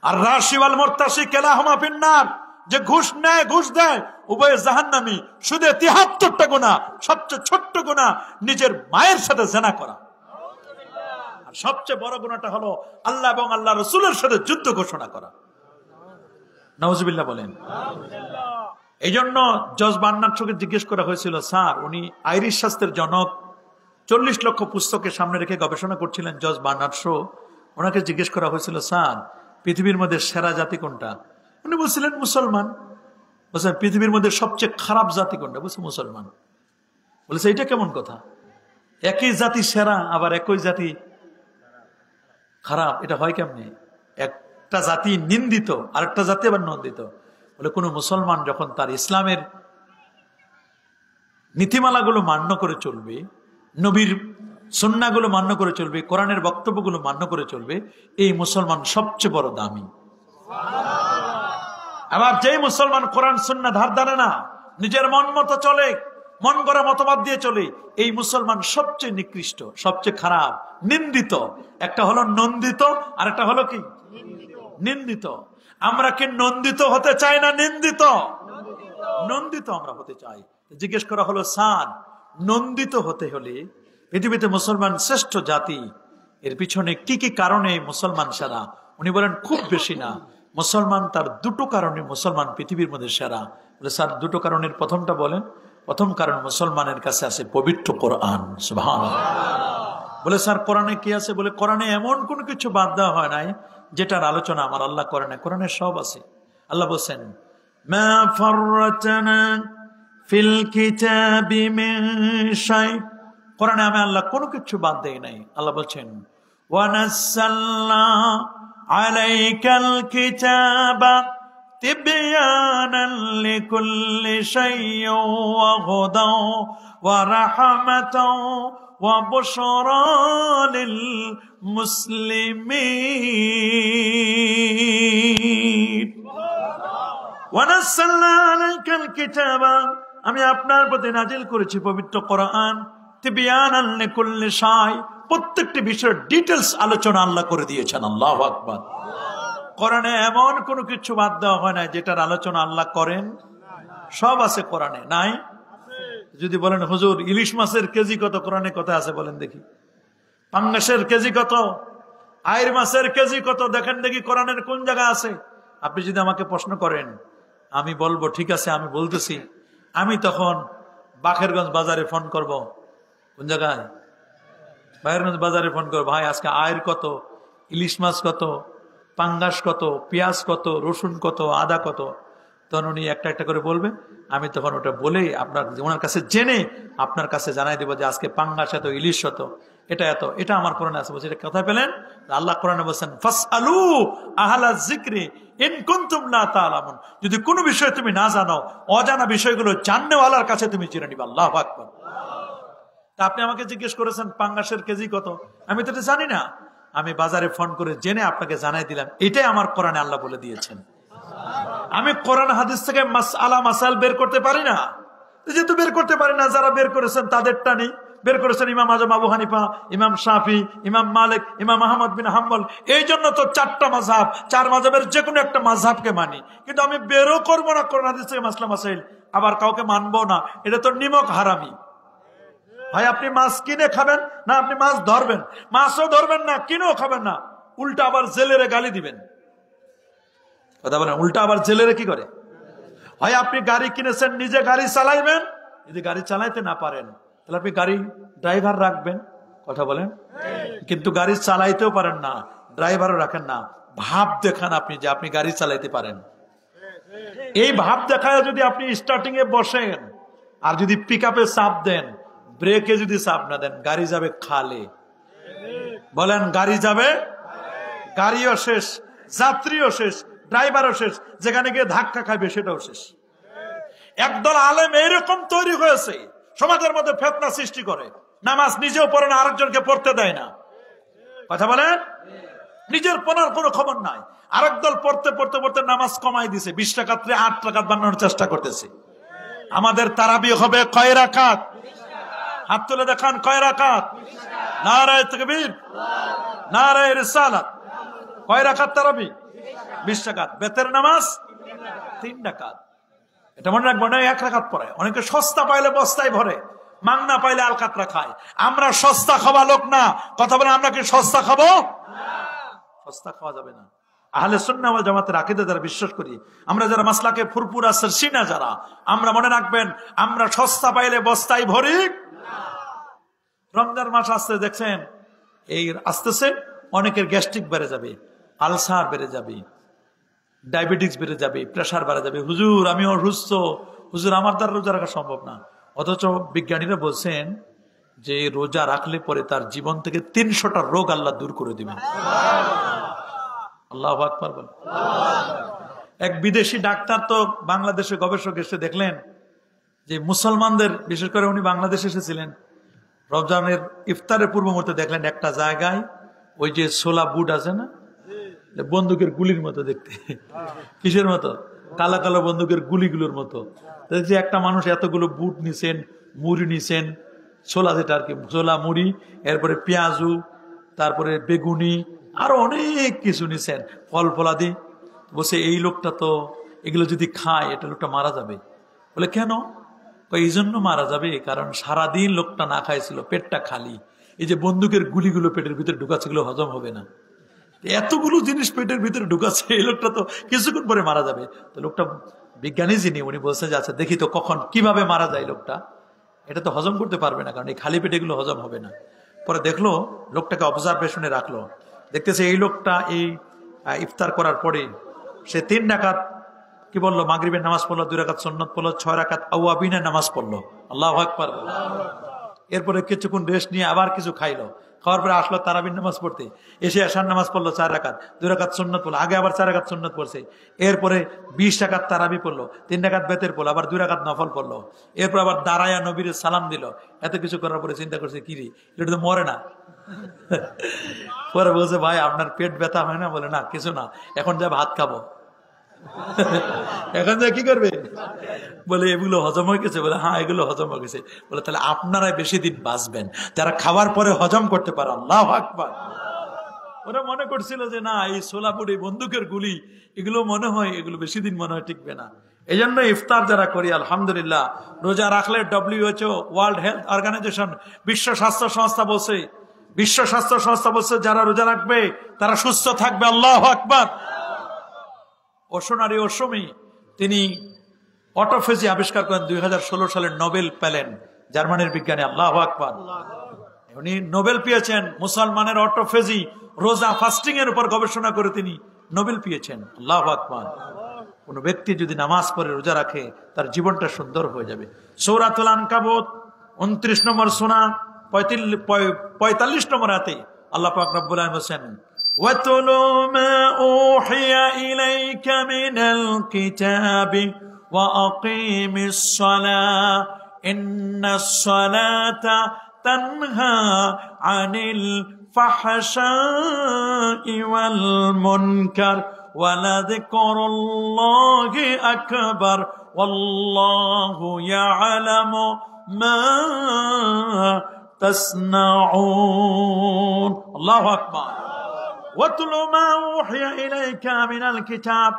আর রাশিওয়াল মুরতাশি কেলাহুমা ফিন্নার, যে ঘুষ নেয়, ঘুষ দেয়, উভয়ে জাহান্নামী। শুধু 73টা গুনাহ, সবচেয়ে ছোট্ট গুনাহ নিজের মায়ের সাথে জিনা করা। আর সবচেয়ে বড় গুনাহটা হলো আল্লাহ এবং আল্লাহ রাসূলের সাথে যুদ্ধ ঘোষণা করা। নাউজুবিল্লাহ বলেন। এই জন্য জজ বার্নার্ড শোকে জিজ্ঞেস করা হয়েছিল, স্যার, উনি আইরিশ শাস্ত্রের জনক, 40 লক্ষ পুস্তকের সামনে রেখে গবেষণা করছিলেন জজ বার্নার্ড শো। ওনাকে জিজ্ঞেস করা হয়েছিল, স্যার, পৃথিবীর মধ্যে সেরা জাতি কোনটা? উনি বলছিলেন মুসলমান। বলছেন পৃথিবীর মধ্যে সবচেয়ে খারাপ জাতি কোনটা? বলছে মুসলমান। বলেছে এটা কেমন কথা? একই জাতি সেরা, আবার একই জাতি খারাপ, এটা হয় কেমনে? একটা জাতি নিন্দিত, আরেকটা জাতি আবার নন্দিত। বলে কোন মুসলমান যখন তার ইসলামের নীতিমালাগুলো মান্য করে চলবে, নবীর সুন্নাহগুলো মান্য করে চলবে, কোরআনের বক্তব্যগুলো মান্য করে চলবে, এই মুসলমান সবচেয়ে বড় দামি। আবার যেই মুসলমান কোরআন সুন্নাহ ধার ধারে না, নিজের মন মতো চলে, মন গড়া মতবাদ দিয়ে চলে, এই মুসলমান সবচেয়ে নিকৃষ্ট, সবচেয়ে খারাপ, নিন্দিত। একটা হলো নন্দিত, আর একটা হলো কি নিন্দিত। আমরা কি নন্দিত হতে চাই না নিন্দিত? নন্দিত আমরা হতে চাই। জিজ্ঞেস করা হলো, স্যার, নন্দিত হতে হলে পৃথিবীতে মুসলমান শ্রেষ্ঠ জাতি, এর পিছনে কি কি কারণে মুসলমান সেরা? উনি বলেন খুব বেশি না, মুসলমান তার 2টো কারণে মুসলমান পৃথিবীর মধ্যে সেরা। বলে স্যার 2টো কারণের প্রথমটা বলেন। প্রথম কারণ, মুসলমানের কাছে আছে পবিত্র কোরআন। সুবহানাল্লাহ। বলে স্যার কোরআনে কি আছে? বলে কোরআনে এমন কোন কিছু বাদ দেওয়া হয় নাই যেটার আলোচনা আমার আল্লাহ কোরআনে, কোরআনে সব আছে। আল্লাহ বলছেন, মা ফাররাতনা ফিল কিতাবি মিন শাই, কোরআনে আমি আল্লাহ কোনো কিছু বাদ দেই নাই। আল্লাহ বলছেন, ওয়া নাযালনা আলাইকাল কিতাবা তিবয়ানান লিকুল্লি শাইইন ওয়া হুদান ওয়া রাহমাতান ওয়া বুশরা লিল মুসলিমিন। ওয়ানাজ্জালনা আলাইকাল কিতাবা, আমি আপনার প্রতি নাজিল করেছি পবিত্র কোরআন, তিবয়ানান লিকুল্লি শাই, প্রত্যেকটি বিষয়ের ডিটেইলস আলোচনা আল্লাহ করে দিয়েছেন। আল্লাহু আকবার। কোরআনে এমন কোনো কিছু বাদ দেওয়া হয় না যেটার আলোচনা আল্লাহ করেন, সব আছে কোরআনে। নাই? যদি বলেন হুজুর ইলিশ মাছের কেজি কত, কোরআনে কথা আছে বলেন দেখি। পাঙ্গাসের কেজি কত, আইর মাছের কেজি কত, দেখেন দেখি কোরআনের কোন জায়গায় আছে। আপনি যদি আমাকে প্রশ্ন করেন, আমি বলবো ঠিক আছে আমি বলতেছি। আমি তখন বাখেরগঞ্জ বাজারে ফোন করব। কোন জায়গায়? বাখেরগঞ্জ বাজারে ফোন করবো, ভাই আজকে আয়ের কত, ইলিশ মাছ কত, পাঙ্গাস কত, পেঁয়াজ কত, রসুন কত, আদা কত। তখন উনি একটা একটা করে বলবেন। আমি তখন ওটা বলে আপনার ওনার কাছে জেনে আপনার কাছে জানাই দেবো যে আজকে পাঙ্গাস এত, ইলিশ কত, এটা এত। এটা আমার কোরআনে আছে। বলছে এটা কোথায় পেলেন? আল্লাহ কোরআনে বলছেন ফাসআলু আহলা যিকরি ইন কুনতুম লা তা'লামুন, যদি কোনো বিষয় তুমি না জানো, অজানা বিষয়গুলো জাননেওয়ালার কাছে তুমি জেনে নিবা। আল্লাহু আকবার। তা আপনি আমাকে জিজ্ঞেস করেছেন পাঙ্গাসের কেজি কত, আমি তো এটা জানি না। আমি বাজারে ফোন করে জেনে আপনাকে জানাই দিলাম। এটাই আমার কোরআনে আল্লাহ বলে দিয়েছেন। আমি কোরআন হাদিস থেকে মাসআলা মাসাইল বের করতে পারি না। যেহেতু বের করতে পারি না, যারা বের করেছেন তাদেরটা নেই। বের করেছেন ইমাম আজম আবু হানিফা, ইমাম শাফি, ইমাম মালিক, ইমাম আহমদ বিন হাম্বল। এই জন্য তো 4টা মাযহাব, 4 মাযহাবের যে কোনো একটা মাযহাবকে মানি। কিন্তু আমি বেরও করবো না কোরআন হাদিস থেকে মাসলা মাসাইল, আবার কাউকে মানবো না। এটা তো নিমক হারামি। ভাই আপনি মাছ কিনে খাবেন না, আপনি মাছ ধরবেন, মাছও ধরবেন না, কিনেও খাবেন না, উল্টা আবার জেলেরে গালি দিবেন। কথা বলেন, উল্টা আবার জেলেরে কি করে? হয় আপনি গাড়ি কিনেছেন, নিজে গাড়ি চালাইবেন, যদি গাড়ি চালাইতে না পারেন তাহলে আপনি গাড়ি ড্রাইভার রাখবেন। কথা বলেন। কিন্তু গাড়ি চালাইতেও পারেন না, ড্রাইভারও রাখেন না, ভাব দেখান আপনি যে আপনি গাড়ি চালাইতে পারেন। এই ভাব দেখায় যদি আপনি স্টার্টিং এ বসেন আর যদি পিকআপে চাপ দেন, ব্রেকে যদি চাপ না দেন, গাড়ি যাবে খালে। বলেন গাড়ি যাবে, গাড়িও শেষ, যাত্রীও শেষ, ড্রাইভারও শেষ, যেখানে গিয়ে ধাক্কা খাবে সেটাও শেষ। একদল আলেম এইরকম তৈরি হয়েছে, সমাজের মধ্যে ফিতনা সৃষ্টি করে। নামাজ নিজেও পড়ে না, আরেকজনকে পড়তে দেয় না। কথা বলেন, নিজের পড়ার কোনো খবর নাই। আরেক দল পড়তে পড়তে পড়তে নামাজ কমাই দিছে, 20 রাকাত 8 রাকাত বানানোর চেষ্টা করতেছে। আমাদের তারাবি হবে কয় রাকাত? হাত তুলে দেখান কয় রাকাত? নারায়ে তাকবীর, নারায়ে রিসালাত। কয় রাকাত তারাবি? 20 রাকাত। বেতের নামাজ 3 রাকাত। এটা মনে রাখবো না, 1 রাকাত পড়ে। অনেকে সস্তা পাইলে বস্তায় ভরে, মাংনা পাইলে আলকাতরা খায়। আমরা সস্তা খাওয়া লোক না। কথা বলে, আমরা কি সস্তা খাবো? সস্তা খাওয়া যাবে না। আহলে সুন্নাহ ওয়াল জামাতের আকীদা যারা বিশ্বাস করি, আমরা যারা মাসলাকে ফুরফুরা সরসিনা যারা, আমরা মনে রাখবেন, আমরা সস্তা পাইলে বস্তায় ভরি। রমজান মাস আসতে দেখছেন, এই আসতেছে, অনেকের গ্যাস্ট্রিক বেড়ে যাবে, আলসার বেড়ে যাবে, ডায়াবেটিস বেড়ে যাবে, প্রেশার বেড়ে যাবে। হুজুর আমি অসুস্থ, হুজুর আমার দ্বারা রোজা রাখা সম্ভব না। অথচ বিজ্ঞানীরা বলছেন যে রোজা রাখলে পরে তার জীবন থেকে 300টা রোগ আল্লাহ দূর করে দিবেন। আল্লাহু আকবার বলেন। এক বিদেশি ডাক্তার তো বাংলাদেশে গবেষক এসে দেখলেন যে মুসলমানদের, বিশেষ করে উনি বাংলাদেশে এসেছিলেন, রমজানের ইফতারের পূর্ব মুহূর্তে দেখলেন একটা জায়গায় ওই যে ছোলা বুট আছে না, বন্দুকের গুলির মতো দেখতে। কিসের মতো? কালো কালো বন্দুকের গুলিগুলোর মতো। দেখছি একটা মানুষ এতগুলো বুট নিছেন, মুড়ি নিছেন, ছোলা যেটা আর কি, ছোলা মুড়ি, এরপরে পেঁয়াজু, তারপরে বেগুনি, আরো অনেক কিছু নিছেন, ফল ফলাদি। বসে এই লোকটা তো এগুলো যদি খায়, এটা লোকটা মারা যাবে। বলে কেন? এই জন্য মারা যাবে কারণ সারাদিন লোকটা না খাইছিল, পেটটা খালি। এই যে বন্দুকের গুলিগুলো পেটের ভিতরে ঢুকাচ্ছে, এগুলো হজম হবে না। এতগুলো জিনিস পেটের ভিতরে ঢুকাচ্ছে, এই লোকটা তো কিছুক্ষণ পরে মারা যাবে। তো লোকটা বিজ্ঞানী যিনি, উনি বলছেন যে আচ্ছা দেখি তো কখন কিভাবে মারা যায় লোকটা, এটা তো হজম করতে পারবে না, কারণ এই খালি পেটে এগুলো হজম হবে না। পরে দেখলো, লোকটাকে অবজারভেশনে রাখলো, দেখতেছে এই লোকটা এই ইফতার করার পরে সে 3 রাকাত কি বললো, মাগরিবের নামাজ পড়লো, 2 রাকাত সুন্নত পড়লো, 6 রাকাত আওয়াবিনের নামাজ পড়লো। আল্লাহু আকবার। এরপরে কিছুক্ষণ রেস্ট নিয়ে আবার কিছু খাইলো, খাওয়ার পরে আসলো তারাবির নামাজ পড়তে, এসে আসার নামাজ পড়লো 4 রাকাত, 2 রাকাত সুন্নত পড়লো, আগে আবার 4 রাকাত সুন্নত পড়ছে, এরপরে 20 রাকাত তারাবি পড়লো, 3 রাকাত বেতের পড়লো, আবার 2 রাকাত নফল পড়লো, এরপর আবার দাঁড়ায়া নবীর সালাম দিল। এত কিছু করার পরে চিন্তা করছে কি রে, এটা তো মরে না। পরে বলছে ভাই আপনার পেট ব্যথা হয় না? বলে না কিছু না, এখন যা ভাত খাবো। এখন যে কি করবে, বলে এগুলো হজম হয়ে গেছে, বলে হ্যাঁ এগুলো হজম হয়ে গেছে। বলে তাহলে আপনারাই বেশি দিন বাঁচবেন যারা খাবার পরে হজম করতে পারে। আল্লাহু আকবার। ওরা মনে করছিল যে না এই সোলাপুর এই বন্দুকের গুলি এগুলো মনে হয় এগুলো বেশি দিন মনে হয় টিকবে না। এই জন্য ইফতার যারা করি আলহামদুলিল্লাহ, রোজা রাখলে WHO ওয়ার্ল্ড হেলথ অর্গানাইজেশন বিশ্ব স্বাস্থ্য সংস্থা বলছে যারা রোজা রাখবে তারা সুস্থ থাকবে। আল্লাহু আকবার। ওশনারি ওশমি তিনি অটোফেজি আবিষ্কার করেন 2016 সালে, নোবেল পেলেন জার্মানির বিজ্ঞানী। আল্লাহু আকবার। উনি নোবেল পেয়েছেন মুসলমানের অটোফেজি রোজা ফাস্টিং এর উপর গবেষণা করে তিনি নোবেল পেয়েছেন। আল্লাহু আকবার। কোন ব্যক্তি যদি নামাজ পড়ে রোজা রাখে তার জীবনটা সুন্দর হয়ে যাবে। সূরাতুল আনকাবুত 29 নম্বর সূরা 45 নম্বর আয়াতে আল্লাহ পাক রব্বুল আলামিন বলেন, ওয়াতুলু মা উহিয়া ইলাইকা মিনাল কিতাবি ওয়া আকিমিস সালাহ ইন্নাস সালাতা তানহা আনিল ফাহশাই ওয়াল মুনকার ওয়ালাযিকরুল্লাহি আকবার ওয়াল্লাহু ইয়ালামু মা তাসনাউন। আল্লাহু আকবার। ওয়াতুলু মা উহিয়া ইলাইকা মিনাল কিতাব,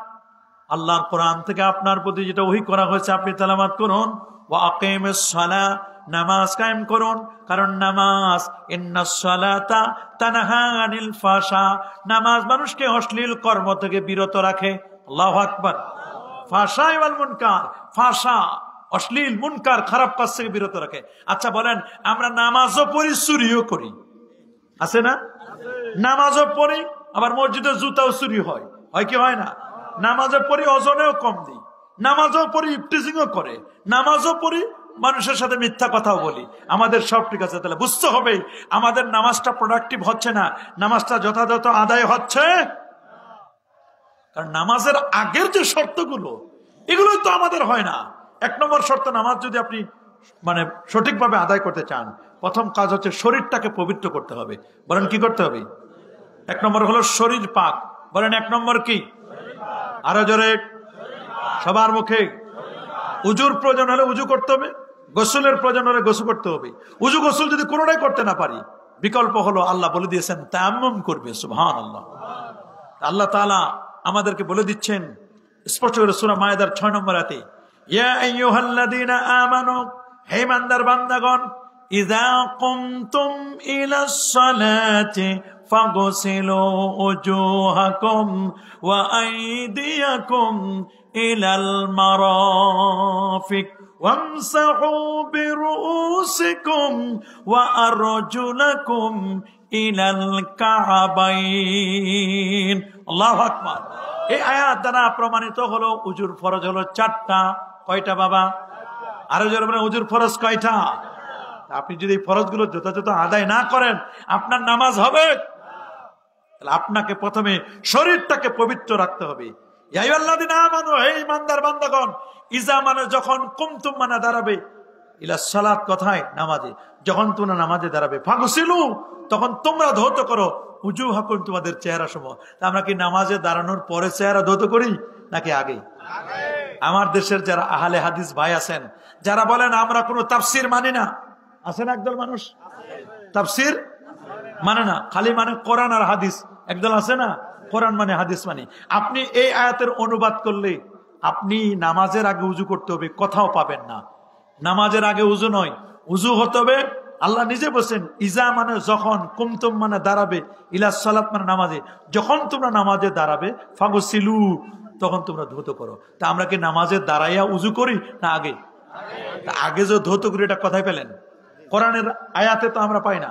আল্লাহর কোরআন থেকে আপনার প্রতি যেটা ওহী করা হয়েছে আপনি তেলাওয়াত করুন। ওয়া আকিমিস সালাহ, নামাজ কায়েম করুন, কারণ নামাজ ইন্নাস সালাতা তানহা আনিল ফাহশা, নামাজ মানুষকে অশ্লীল কর্ম থেকে বিরত রাখে। আল্লাহু আকবার। ফাহশা ওয়াল মুনকার, ফাহশা অশ্লীল মুনকার খারাপ কাজ থেকে বিরত রাখে। আচ্ছা বলেন, আমরা নামাজও পড়ি চুরিও করি, আছে না? নামাজও পড়ি আবার মসজিদে জুতাও চুরি হয়, হয় কি হয় না? নামাজও পড়ি ওজনেও কম দিই, নামাজও পড়ি ইফটিজিংও করে, নামাজও পড়ি মানুষের সাথে মিথ্যা কথাও বলি। আমাদের সব ঠিক আছে, তাহলে বুঝতে হবে আমাদের নামাজটা প্রোডাক্টিভ হচ্ছে না, নামাজটা যথাযথ আদায় হচ্ছে। কারণ নামাজের আগের যে শর্তগুলো এগুলোই তো আমাদের হয় না। 1 নম্বর শর্ত, নামাজ যদি আপনি মানে সঠিকভাবে আদায় করতে চান, প্রথম কাজ হচ্ছে শরীরটাকে পবিত্র করতে হবে। বলেন কি করতে হবে? 1 নম্বর হলো শরীর পাক। বলেন 1 নম্বর কি? আরো জোরে সবার মুখে। উজুর প্রয়োজন হলে উজু করতে হবে, গোসলের প্রয়োজন হলে গোসল করতে হবে। উজু গোসল যদি কোনোটাই করতে না পারি, বিকল্প হলো আল্লাহ বলে দিয়েছেন তায়াম্মুম করবে। সুবহানাল্লাহ। আল্লাহ তাআলা আমাদেরকে বলে দিচ্ছেন স্পষ্ট করে সূরা মায়েদার 6 নম্বর আয়াতে, ইয়া আইয়ুহাল্লাযীনা আমানু, হে ইমানদার বান্দাগণ, ইযা কুমতুম ইলাস সালাতি ফাগসিলু উজুহাকুম ওয়া আইদিয়াকুম ইলাল মারাফিক ওয়ামসাহু বিরুউসিকুম ওয়া আরজুলাকুম ইলাল কাবাইন। আল্লাহু আকবার। এই আয়াত দ্বারা প্রমাণিত হলো উজুর ফরজ হলো 4টা। কয়টা বাবা? আরো জোরে বলেন, উজুর ফরজ কয়টা? আপনি যদি এই ফরজগুলো যথাযথ আদায় না করেন আপনার নামাজ হবে? তাহলে আপনাকে প্রথমে শরীরটাকে পবিত্র রাখতে হবে। ইয়া আইয়ুহাল্লাযীনা আমানু, হে ঈমানদার বান্দাগণ, ইজা মানে যখন, কুমতুম মানে দাঁড়াবে, ইলা সালাত কথায় নামাজে, যখন তোমরা নামাজে দাঁড়াবে, ফাগসিলু তখন তোমরা ধৌত করো, উজুহাকুম তোমাদের চেহারা সমূহ। আমরা কি নামাজে দাঁড়ানোর পরে চেহারা ধৌত করি নাকি আগে? আমার দেশের যারা আহলে হাদিস ভাই আছেন, যারা বলেন আমরা কোনো তাফসির মানি না, আছেন একদল মানুষ তাফসির মানে না, খালি মানে কোরআন আর হাদিস। একদল আছে না কোরআন মানে হাদিস মানে। আপনি এই আয়াতের অনুবাদ করলে আপনি নামাজের আগে উজু করতে হবে, কথাও পাবেন না। নামাজের আগে উজু নয়, উজু হতে হবে। আল্লাহ নিজে বলছেন ইজা মানে যখন, কুমতুম মানে দাঁড়াবে, ইলা সালাত মানে নামাজে, যখন তোমরা নামাজে দাঁড়াবে, ফাগসিলু তখন তোমরা ধৌত করো। তা আমরা কি নামাজে দাঁড়াইয়া উজু করি না আগে? আগে যে ধৌত করি এটা কোথায় পেলেন? কোরআনের আয়াতে তো আমরা পাই না।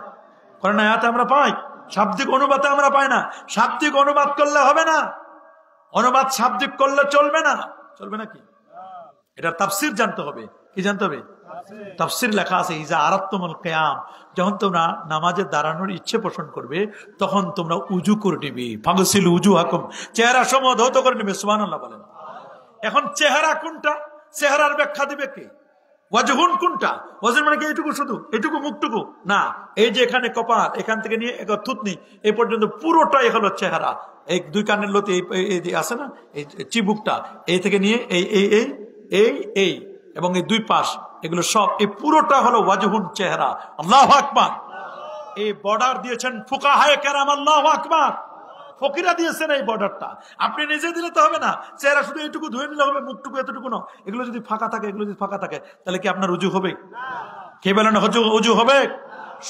কোরআনের আয়াতে আমরা পাই, শাব্দিক অনুবাদে আমরা পাই না। শাব্দিক অনুবাদ করলে হবে না, অনুবাদ শাব্দিক করলে চলবে না। চলবে নাকি? এটা তাফসির জানতে হবে। কি জানতে হবে? তাফসির লেখা আছে ইজা আরাদতুমুল কিয়াম, যখন তোমরা নামাজে দাঁড়ানোর ইচ্ছে পোষণ করবে তখন তোমরা উজু করে নিবে। ফাগসিলু উজুহাকুম, চেহারা সমূহ ধৌত করে নিবে। সুবহানাল্লাহ বলেন। এখন চেহারা কোনটা? চেহারার ব্যাখ্যা দিবে কে? ওয়াজহুন কোনটা? ওয়াজহুন মানে কি এইটুকু, শুধু এইটুকু মুখটুকু না, এই যে এখানে কপাল, এখান থেকে নিয়ে থুতনি এই পর্যন্ত পুরোটাই হলো চেহারা। এই দুই কানের লতি এই আছে না, এই চিবুকটা, এই থেকে নিয়ে এই এই এই এই এই এবং এই দুই পাশ, এগুলো সব এই পুরোটা হলো ওয়াজহুন, চেহারা। আল্লাহু আকবার। এই বর্ডার দিয়েছেন ফুকাহায়ে কেরাম। আল্লাহু আকবার। ফকিরা দিয়েছেন এই বর্ডারটা, আপনি নিজে দিলে তো হবে না। চেহারা শুধু এইটুকু ধুয়ে নিলে হবে, মুখটুকু এতটুকু না। এগুলো যদি ফাঁকা থাকে, এগুলো যদি ফাঁকা থাকে, তাহলে কি আপনার উজু হবে? কে বলেন উজু হবে?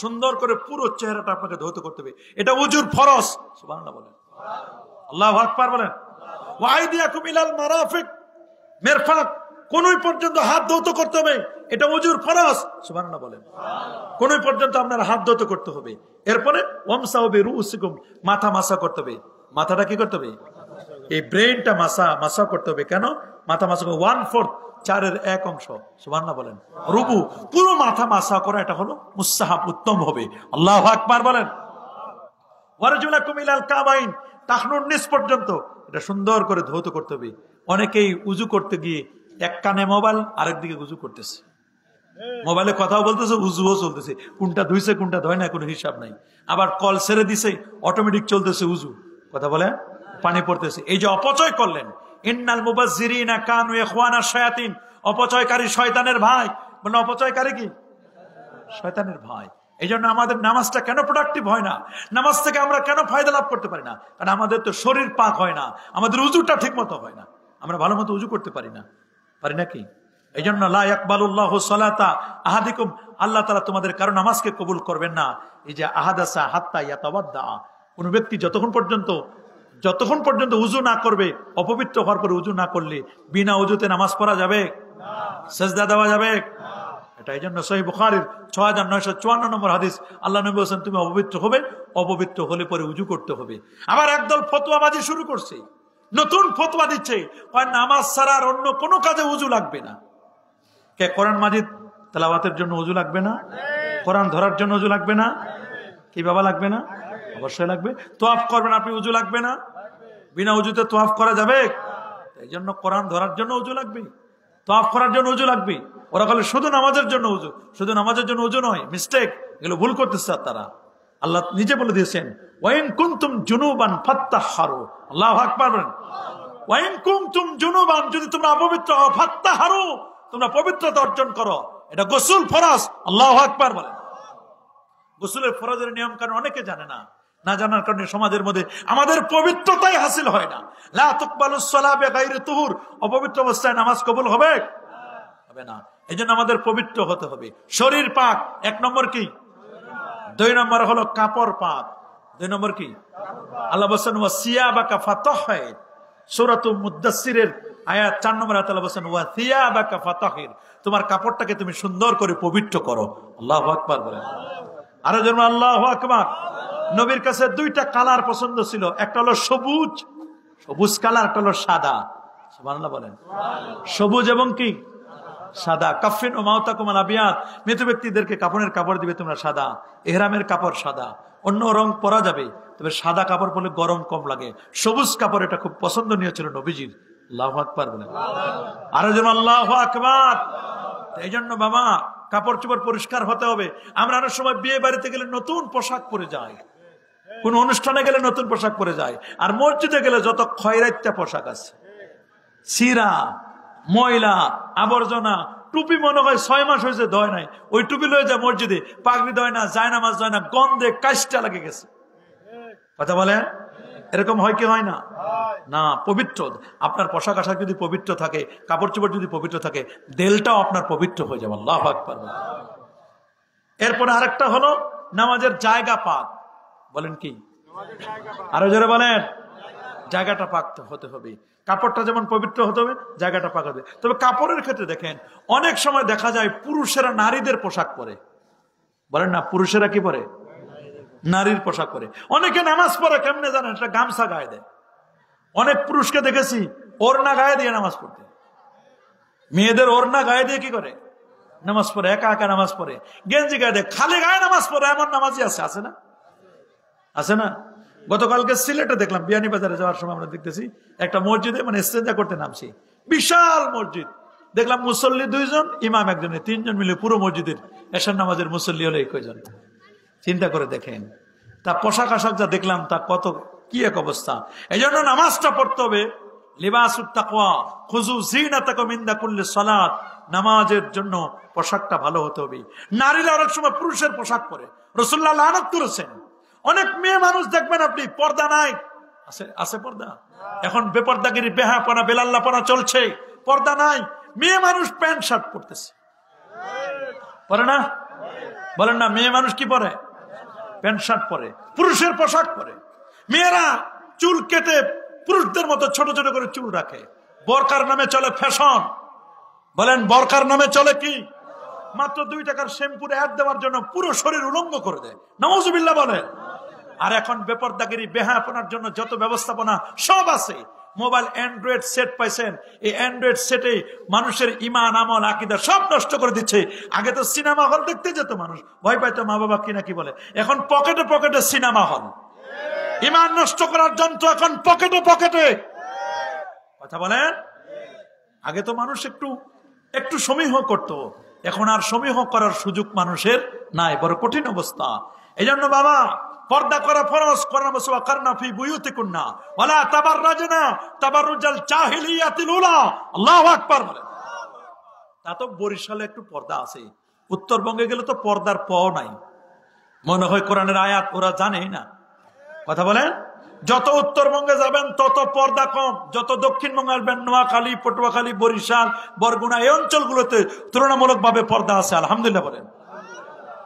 সুন্দর করে পুরো চেহারাটা আপনাকে ধৌত করতে হবে, এটা উজুর ফরজ। সুবহানাল্লাহ বলেন, আল্লাহু আকবার বলেন। ওয়াইদিয়াকুম ইলাল মারাফিক, মিরফাক, কোনই পর্যন্ত হাত ধৌত করতে হবে, এটা উজুর ফরজ। সুবহানাল্লাহ বলেন। কোনই পর্যন্ত আপনার হাত ধৌত করতে হবে। এরপরে ওয়ামসাহু বিরুসিকুম, মাথা মাসা করতে হবে। মাথাটা কি করতে হবে? এই ব্রেনটা মাসা করতে হবে। কেন মাথা মাসা? 1/4, 4/1 অংশ। সুবহানাল্লাহ বলেন। রুকু, পুরো মাথা মাসা করা, এটা হলো মুস্তাহাব, উত্তম হবে। আল্লাহু আকবার বলেন। ওয়ারজুলাকুম ইলাল কাবাইন, টাকনুর নিচ পর্যন্ত, এটা সুন্দর করে ধৌত করতে হবে। অনেকেই উজু করতে গিয়ে এক কানে মোবাইল, আরেক দিকে উজু করতেছে, মোবাইলে কথাও বলতেছে, উজুও চলতেছে, কোনটা ধুইছে কোনটা ধয় না কোনো হিসাব নাই। আবার কল ছেড়ে দিছে, অটোমেটিক চলতেছে উজু, কথা বলে পানি পড়তেছে। এই যে অপচয় করলেন, ইন্নাল মুবাজ্জিরিনা কানু ইখওয়ানাশ শায়াতিন, অপচয়কারী শয়তানের ভাই। বলে অপচয়কারী কি? শয়তানের ভাই। এই জন্য আমাদের নামাজটা কেন প্রোডাক্টিভ হয় না? নামাজ থেকে আমরা কেন ফায়দা লাভ করতে পারি না? কারণ আমাদের তো শরীর পাক হয় না, আমাদের উজুটা ঠিক মতো হয় না, আমরা ভালো মতো উজু করতে পারি না। পারি নাকি? এই জন্য লা ইয়াকবালুল্লাহু সালাতা আহাদিকুম, আল্লাহ তাআলা তোমাদের কারো নামাজকে কবুল করবেন না। এই যে আহাদাসা হাত্তা ইয়াতাওয়াদ্দা, কোন ব্যক্তি যতক্ষণ পর্যন্ত উজু না করবে, অপবিত্র হওয়ার পরে উজু না করলে বিনা উজুতে নামাজ পড়া যাবে? সেজদা দেওয়া যাবে? এটা এই জন্য সহিহ বুখারীর 6954 নম্বর হাদিস, আল্লাহ নবী বলেছেন তুমি অপবিত্র হবে, অপবিত্র হলে পরে উজু করতে হবে। আবার একদল ফতোয়াবাজি শুরু করছে, নতুন ফতোয়া দিচ্ছে, নামাজ ছাড়া আর অন্য কোনো কাজে উজু লাগবে না। কে কোরআন মাজিদ তেলাওয়াতের জন্য উজু লাগবে না? কোরআন ধরার জন্য উজু লাগবে না? কি বাবা লাগবে না? অবশ্যই লাগবে। তোয়াফ করবেন আপনি, উজু লাগবে না? বিনা উজুতে তোয়াফ করা যাবে? এই জন্য কোরআন ধরার জন্য উজু লাগবে, তোয়াফ করার জন্য উজু লাগবে। ওরা বলে শুধু নামাজের জন্য উজু, শুধু নামাজের জন্য উজু নয়, মিস্টেক, এগুলো ভুল করতেছে তারা। আল্লাহ নিজে বলে দিয়েছেন ওয়াইন কুনতুম জুনুবান ফাত্তাহহারু, আল্লাহু আকবার বলেন। ওয়াইন কুনতুম জুনুবান, যদি তোমরা অপবিত্র হও, ফাত্তাহহারু, তোমরা পবিত্রতা অর্জন করো। এটা গোসল ফরজ। আল্লাহু আকবার বলেন। গোসলের ফরজের নিয়ম কারণ অনেকে জানে না, না জানার কারণে সমাজের মধ্যে আমাদের পবিত্রতাই হাসিল হয় না। লা তুকবালুস সালাহ বিগাইরি তুহুর, অপবিত্র অবস্থায় নামাজ কবুল হবে না। এই জন্য আমাদের পবিত্র হতে হবে। শরীর পাক 1 নম্বর কি? 2 নম্বর হলো কাপড় পাক। 2 নম্বর কি? আল্লাহ বলেন ওয়া সিয়াবাকা ফাতাহহির, সূরাতুল মুদ্দাসসিরের আয়াত 4 নম্বর আয়াতে আল্লাহ বলেন ওয়া সিয়াবাকা ফাতাহহির, তোমার কাপড়টাকে তুমি সুন্দর করে পবিত্র করো। আল্লাহু আকবার বলেন। আরো যেন আল্লাহু আকবার। নবীর কাছে 2টা কালার পছন্দ ছিল, একটা হলো সবুজ কালার, একটা হলো সাদা। সুবহানাল্লাহ বলেন। সবুজ এবং কি? সাদা। কাফিন ও মাউতাকুম আল আবিয়াদ, মৃত ব্যক্তিদেরকে কাফনের কাপড় দিবে তোমরা সাদা। ইহরামের কাপড় সাদা, অন্য রং পরা যাবে, তবে সাদা কাপড় পরলে গরম কম লাগে। সবুজ কাপড়, এটা খুব পছন্দনীয় ছিল নবীজির। আল্লাহু আকবার বলেন। আরো যেন আল্লাহু আকবার। এই জন্য বাবা কাপড় চোপড় পরিষ্কার হতে হবে। আমরা অনেক সময় বিয়ে বাড়িতে গেলে নতুন পোশাক পরে যাই, কোন অনুষ্ঠানে গেলে নতুন পোশাক পরে যায়, আর মসজিদে গেলে যত খয়রাইত্যা পোশাক আছে, ছিঁড়া, ময়লা, আবর্জনা, টুপি মনে হয় 6 মাস হয়েছে ধয় নাই, ওই টুপি লয়ে যায় মসজিদে, পাগড়ি ধয় না, জায়নামাজ ধয় না, গন্ধে কাশটা লাগে গেছে। কথা বলেন, এরকম হয় কি হয় না? না, পবিত্র আপনার পোশাক আশাক যদি পবিত্র থাকে, কাপড় চোপড় যদি পবিত্র থাকে, দেলটাও আপনার পবিত্র হয়ে যাবে। আল্লাহু আকবার। এরপরে আরেকটা হলো নামাজের জায়গা পাক। বলেন কি? আরো জোরে বলেন। জায়গাটা পাক হতে হবে। কাপড়টা যেমন পবিত্র হতে হবে, জায়গাটা পাক হবে। তবে কাপড়ের ক্ষেত্রে দেখেন অনেক সময় দেখা যায় পুরুষেরা নারীদের পোশাক পরে। বলেন না, পুরুষেরা কি পরে? নারীর পোশাক পরে। অনেকে নামাজ পড়ে কেমনে জানেন? একটা গামছা গায়ে দেয়। অনেক পুরুষকে দেখেছি ওড়না গায়ে দিয়ে নামাজ পড়তে। মেয়েদের ওড়না গায়ে দিয়ে কি করে? নামাজ পড়ে, একা একা নামাজ পড়ে, গেঞ্জি গায়ে দেয়, খালি গায়ে নামাজ পড়ে। এমন নামাজি আছে না? আছে না? গতকালকে সিলেটে দেখলাম, বিয়ানীবাজারে যাওয়ার সময় আমরা দেখতেছি একটা মসজিদে, মানে ইস্তেঞ্জা করতে নামছি, বিশাল মসজিদ, দেখলাম মুসল্লি 2 জন, ইমাম 1 জন, 3 জন মিলে পুরো মসজিদের এশার নামাজের মুসল্লি হলে এই কয়জন? চিন্তা করে দেখেন। তা পোশাক আশাক যা দেখলাম তা কত কি এক অবস্থা। এই জন্য নামাজটা পড়তে হবে লিবাসুত তাকওয়া, খুযু যিনাতাকুম ইনদা কুল্লি সালাত। নামাজের জন্য পোশাকটা ভালো হতে হবে। নারীরা অনেক সময় পুরুষের পোশাক পরে, রাসূলুল্লাহ লানত করেছেন। অনেক মেয়ে মানুষ দেখবেন আপনি পর্দা নাই, আছে পর্দা? এখন বেপর্দাগিরি, বেহাপনা, বেলাল্লাপনা চলছে, পর্দা নাই। মেয়ে মানুষ প্যান্ট শার্ট পরতেছে, পরে না? বলেন না, মেয়ে মানুষ কি পরে? প্যান্ট শার্ট পরে, পুরুষের পোশাক পরে। মেয়েরা চুল কেটে পুরুষদের মতো ছোট ছোট করে চুল রাখে। বোরকার নামে চলে ফ্যাশন। বলেন, বোরকার নামে চলে কি? মাত্র 2 টাকার শ্যাম্পুর অ্যাড দেওয়ার জন্য পুরো শরীর উলঙ্গ করে দেয়। নাউজুবিল্লাহ বলেন। আর এখন বেপরদাগিরি, বেহায়াপনার জন্য যত ব্যবস্থাপনা সব আছে। মোবাইল অ্যান্ড্রয়েড সেট পাইছেন, এই অ্যান্ড্রয়েড সেটে মানুষের ইমান, আমল, আকীদা সব নষ্ট করে দিচ্ছে। আগে তো সিনেমা হল দেখতে যেত মানুষ, ভয় পাইতো মা বাবা কিনা কি বলে। এখন পকেটে পকেটে সিনেমা হল। ইমান নষ্ট করার যন্ত্র এখন পকেটে পকেটে। কথা বলেন। আগে তো মানুষ একটু সমীহ করত, এখন আর সমীহ করার সুযোগ মানুষের নাই, বড় কঠিন অবস্থা। এই জন্য বাবা, পর্দা করা ফরজ। করনা ফি বুয়ুতিকুন্না ওয়ালা তাবাররাজনা তাবাররুজাল জাহিলিয়াতিল উলা। আল্লাহু আকবার বলেন। তা তো বরিশালে একটু পর্দা আছে, উত্তরবঙ্গে গেলে তো পর্দার পও নাই। মনে হয় কোরআনের আয়াত ওরা জানেই না। কথা বলেন। যত উত্তরবঙ্গে যাবেন তত পর্দা কম, যত দক্ষিণবঙ্গে আসবেন, নোয়াখালী, পটুয়াখালী, বরিশাল, বরগুনা, এই অঞ্চলগুলোতে তুলনামূলক ভাবে পর্দা আছে। আলহামদুলিল্লাহ বলেন।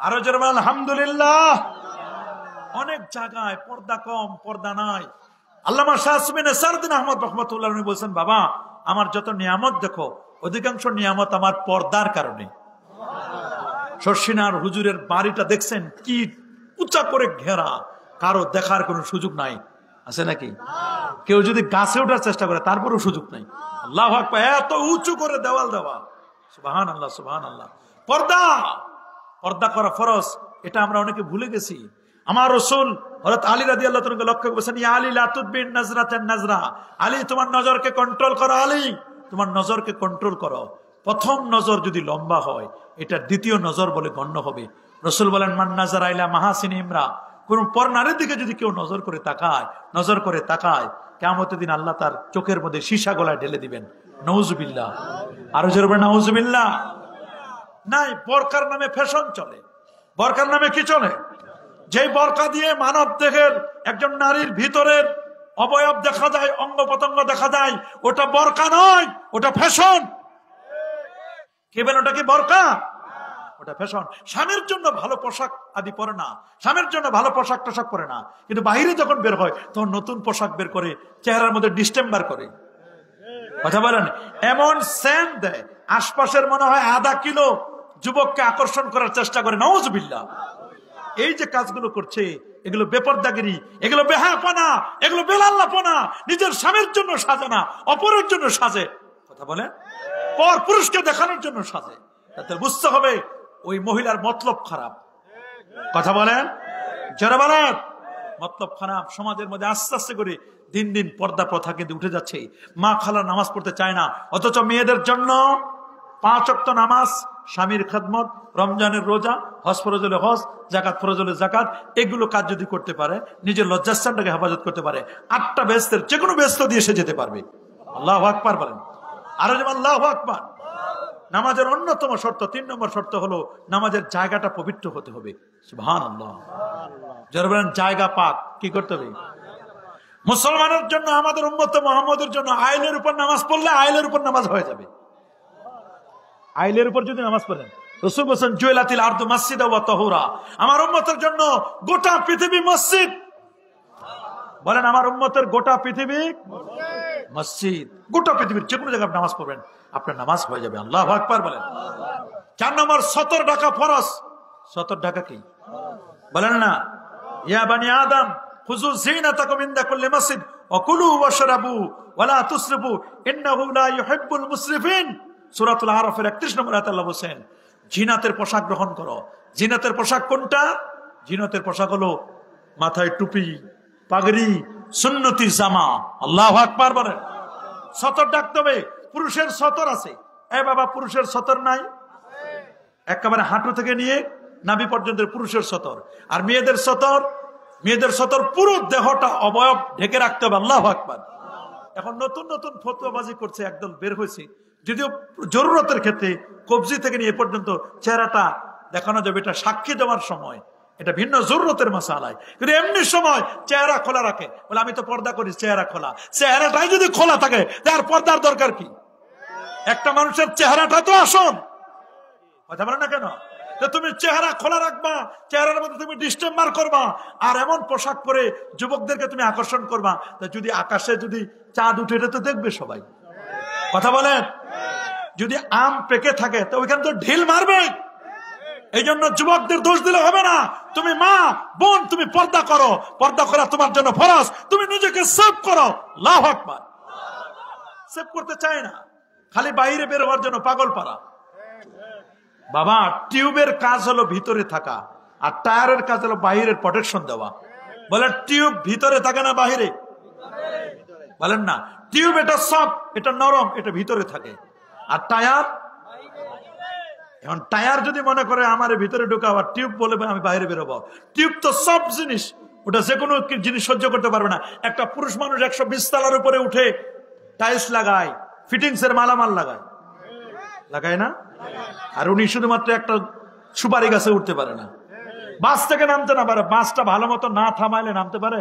আরো জোরে বলেন আলহামদুলিল্লাহ। অনেক জায়গায় পর্দা কম, পর্দা নাই। আল্লামা শাহ সুবিনে সারদিন আহমদ রহমতুল্লাহ বলছেন, বাবা আমার যত নিয়ামত দেখো, অধিকাংশ নিয়ামত আমার পর্দার কারণে। শর্ষিনার হুজুরের বাড়িটা দেখছেন কি উঁচা করে ঘেরা, কারো দেখার কোনো সুযোগ নাই, আছে নাকি? কেউ যদি গাছে ওঠার চেষ্টা করে তারপরেও সুযোগ নাই। আল্লাহু আকবার, এত উঁচু করে দেওয়াল দেওয়া। সুবহানাল্লাহ, সুবহানাল্লাহ। পর্দা, পর্দা করা ফরজ, এটা আমরা অনেকে ভুলে গেছি। আমার রাসূল হযরত আলী রাদিয়াল্লাহু তাআলা লক্ষ্য করেছেন, ইয়া আলী লা তুদবিন নাজরাতান নাজরা। আলী, তোমার নজরকে কন্ট্রোল করো। আলী, তোমার নজরকে কন্ট্রোল করো। প্রথম নজর যদি লম্বা হয়, এটা দ্বিতীয় নজর বলে গণ্য হবে। রাসূল বলেন, মান নাজারা ইলা মাহাসিন ইমরা। কোন পর নারীর দিকে যদি কেউ নজর করে তাকায়, কিয়ামতের দিন আল্লাহ তার চোখের মধ্যে সীসা গলায় ঢেলে দিবেন। নাউজুবিল্লাহ। আরো জোরে বলেন নাউজুবিল্লাহ। নাই, বোরকার নামে ফ্যাশন চলে। বোরকার নামে কি চলে? যে বোরকা দিয়ে মানব দেহের একজন নারীর ভিতরের অবয়ব দেখা যায়, অঙ্গ প্রত্যঙ্গ দেখা যায়, ওটা বোরকা নয়, ওটা ফ্যাশন। কে বলেন ওটা কি বোরকা? ওটা ফ্যাশন। স্বামীর জন্য ভালো পোশাক আদি পরে না, স্বামীর জন্য ভালো পোশাক টোশাক পরে না, কিন্তু বাহিরে যখন বের হয় তখন নতুন পোশাক বের করে, চেহারার মধ্যে ডিস্টেম্বার করে। কথা বলেন। এমন সেন্ট দেয়, আশপাশের মনে হয় আধা কিলো যুবককে আকর্ষণ করার চেষ্টা করে। নাউজুবিল্লাহ। এই যে কাজগুলো করছে, এগুলো বেপরদাগিরি, এগুলো বেহায়াপনা, এগুলো বেলাল্লাপনা। নিজের স্বামীর জন্য সাজে না, অপরের জন্য সাজে। কথা বলে, পর পুরুষকে দেখানোর জন্য সাজে। তাতে বুঝতে হবে ওই মহিলার মতলব খারাপ। কথা বলেন, যারা বলেন মতলব খারাপ। সমাজের মধ্যে আস্তে আস্তে করে দিন দিন পর্দা প্রথা কিন্তু উঠে যাচ্ছে। মা খালা নামাজ পড়তে চায় না, অথচ মেয়েদের জন্য 5 ওয়াক্ত নামাজ, স্বামীর খেদমত, রমজানের রোজা, হজ ফরজ হলে হজ, যাকাত ফরজ হলে যাকাত, এগুলো কাজ যদি করতে পারে, নিজের লজ্জাস্থানটাকে হেফাজত করতে পারে, 8টা বেহেশতের যে কোনো বেহেশত দিয়ে সে যেতে পারবে। আল্লাহু আকবার বলেন। আরো যেমন আল্লাহু আকবার। নামাজের অন্যতম শর্ত, 3 নম্বর শর্ত হলো নামাজের জায়গাটা পবিত্র হতে হবে। সুবহানাল্লাহ। যারা বলেন জায়গা পাক, কি করতে হবে? মুসলমানের জন্য, আমাদের উম্মত মুহাম্মদের জন্য আইলের উপর নামাজ পড়লে আইলের উপর নামাজ হয়ে যাবে। আইলের উপর যদি নামাজ পড়েন, রাসূল বলেন জুইলাতিল আরদু মাসজিদা ওয়া তাহুরা। আমার উম্মতের জন্য গোটা পৃথিবী মসজিদ। বলেন, আমার উম্মতের গোটা পৃথিবী মসজিদ। গোটা পৃথিবীর যে কোনো জায়গায় নামাজ পড়বেন, আপনার নামাজ হয়ে যাবে। আল্লাহু আকবার বলেন। 4 নম্বর, সতর ঢাকা ফরজ। সতর ঢাকা কি বলেন না? ইয়া বানি আদম খুযু যিনাতাকুম ইনদা কুল্লি মাসজিদ ওয়া কুলু ওয়াশরাবু ওয়া লা তুসরিফু ইন্নাহু লা ইউহিব্বুল মুসরিফিন। সূরাতুল আরাফের 31 নম্বর আয়াতে আল্লাহ বলেন, জিনাতের পোশাক গ্রহণ করো। জিনাতের পোশাক কোনটা? জিনাতের পোশাক হলো মাথায় টুপি, পাগড়ি, সুন্নতি জামা। আল্লাহু আকবার বলেন। সতর ডাকতে হবে। পুরুষের সতর আছে, বাবা পুরুষের সতর নাই? একেবারে হাঁটু থেকে নিয়ে নাভি পর্যন্ত পুরুষের সতর। আর মেয়েদের সতর পুরো দেহটা অবয়ব ঢেকে রাখতে হবে। আল্লাহু আকবার। এখন নতুন নতুন ফতোয়াবাজি করছে একদল বের হয়েছে, যদিও জরুরতের ক্ষেত্রে কবজি থেকে নিয়ে পর্যন্ত চেহারাটা দেখানো যাবে, এটা সাক্ষী দেওয়ার সময়, এটা ভিন্ন জরুরতের মাসালায়। কিন্তু এমনি সময় চেহারা খোলা রাখে, বলে আমি তো পর্দা করি, চেহারা খোলা। চেহারাটাই যদি খোলা থাকে তার পর্দার দরকার কি? একটা মানুষের চেহারাটা তো আসল, কথা বলে না কেন? তুমি চেহারা খোলা রাখবা, চেহারার মধ্যে তুমি ডিস্টেম্বার করবা, আর এমন পোশাক পরে যুবকদেরকে তুমি আকর্ষণ করবা, যদি আকাশে যদি চাঁদ উঠে, এটা তো দেখবে সবাই, কথা বলেন। যদি আম পেকে থাকে তো ওইখানে তো ঢিল মারবে। এই জন্য যুবকদের দোষ দিলে হবে না। তুমি মা বোন, তুমি পর্দা করো, পর্দা করা তোমার জন্য ফরজ। তুমি নিজেকে সেভ করো। আল্লাহু আকবার। সেভ করতে চায় না, খালি বাইরে বের হওয়ার জন্য পাগল পারা। বাবা, টিউবের কাজ হলো ভিতরে থাকা, আর টায়ারের কাজ হলো বাহিরের প্রোটেকশন দেওয়া। বলে টিউব ভিতরে থাকে না বাহিরে? বলেন না, টিউব এটা সফট, এটা নরম, এটা ভিতরে থাকে। আর টায়ার, এখন টায়ার যদি মনে করে আমার ভিতরে ঢুকাও, আর টিউব বলে আমি বাইরে বেরোবো, টিউব তো সব জিনিস, ওটা যে কোনো জিনিস সহ্য করতে পারবে না। একটা পুরুষ মানুষ 120 তলার উপরে উঠে টাইলস লাগায়, ফিটিংস এর মালামাল লাগায় না? আর উনি শুধুমাত্র একটা সুপারি গাছে উঠতে পারে না, বাস থেকে নামতে না পারে। বাসটা ভালো মতো না থামাইলে নামতে পারে?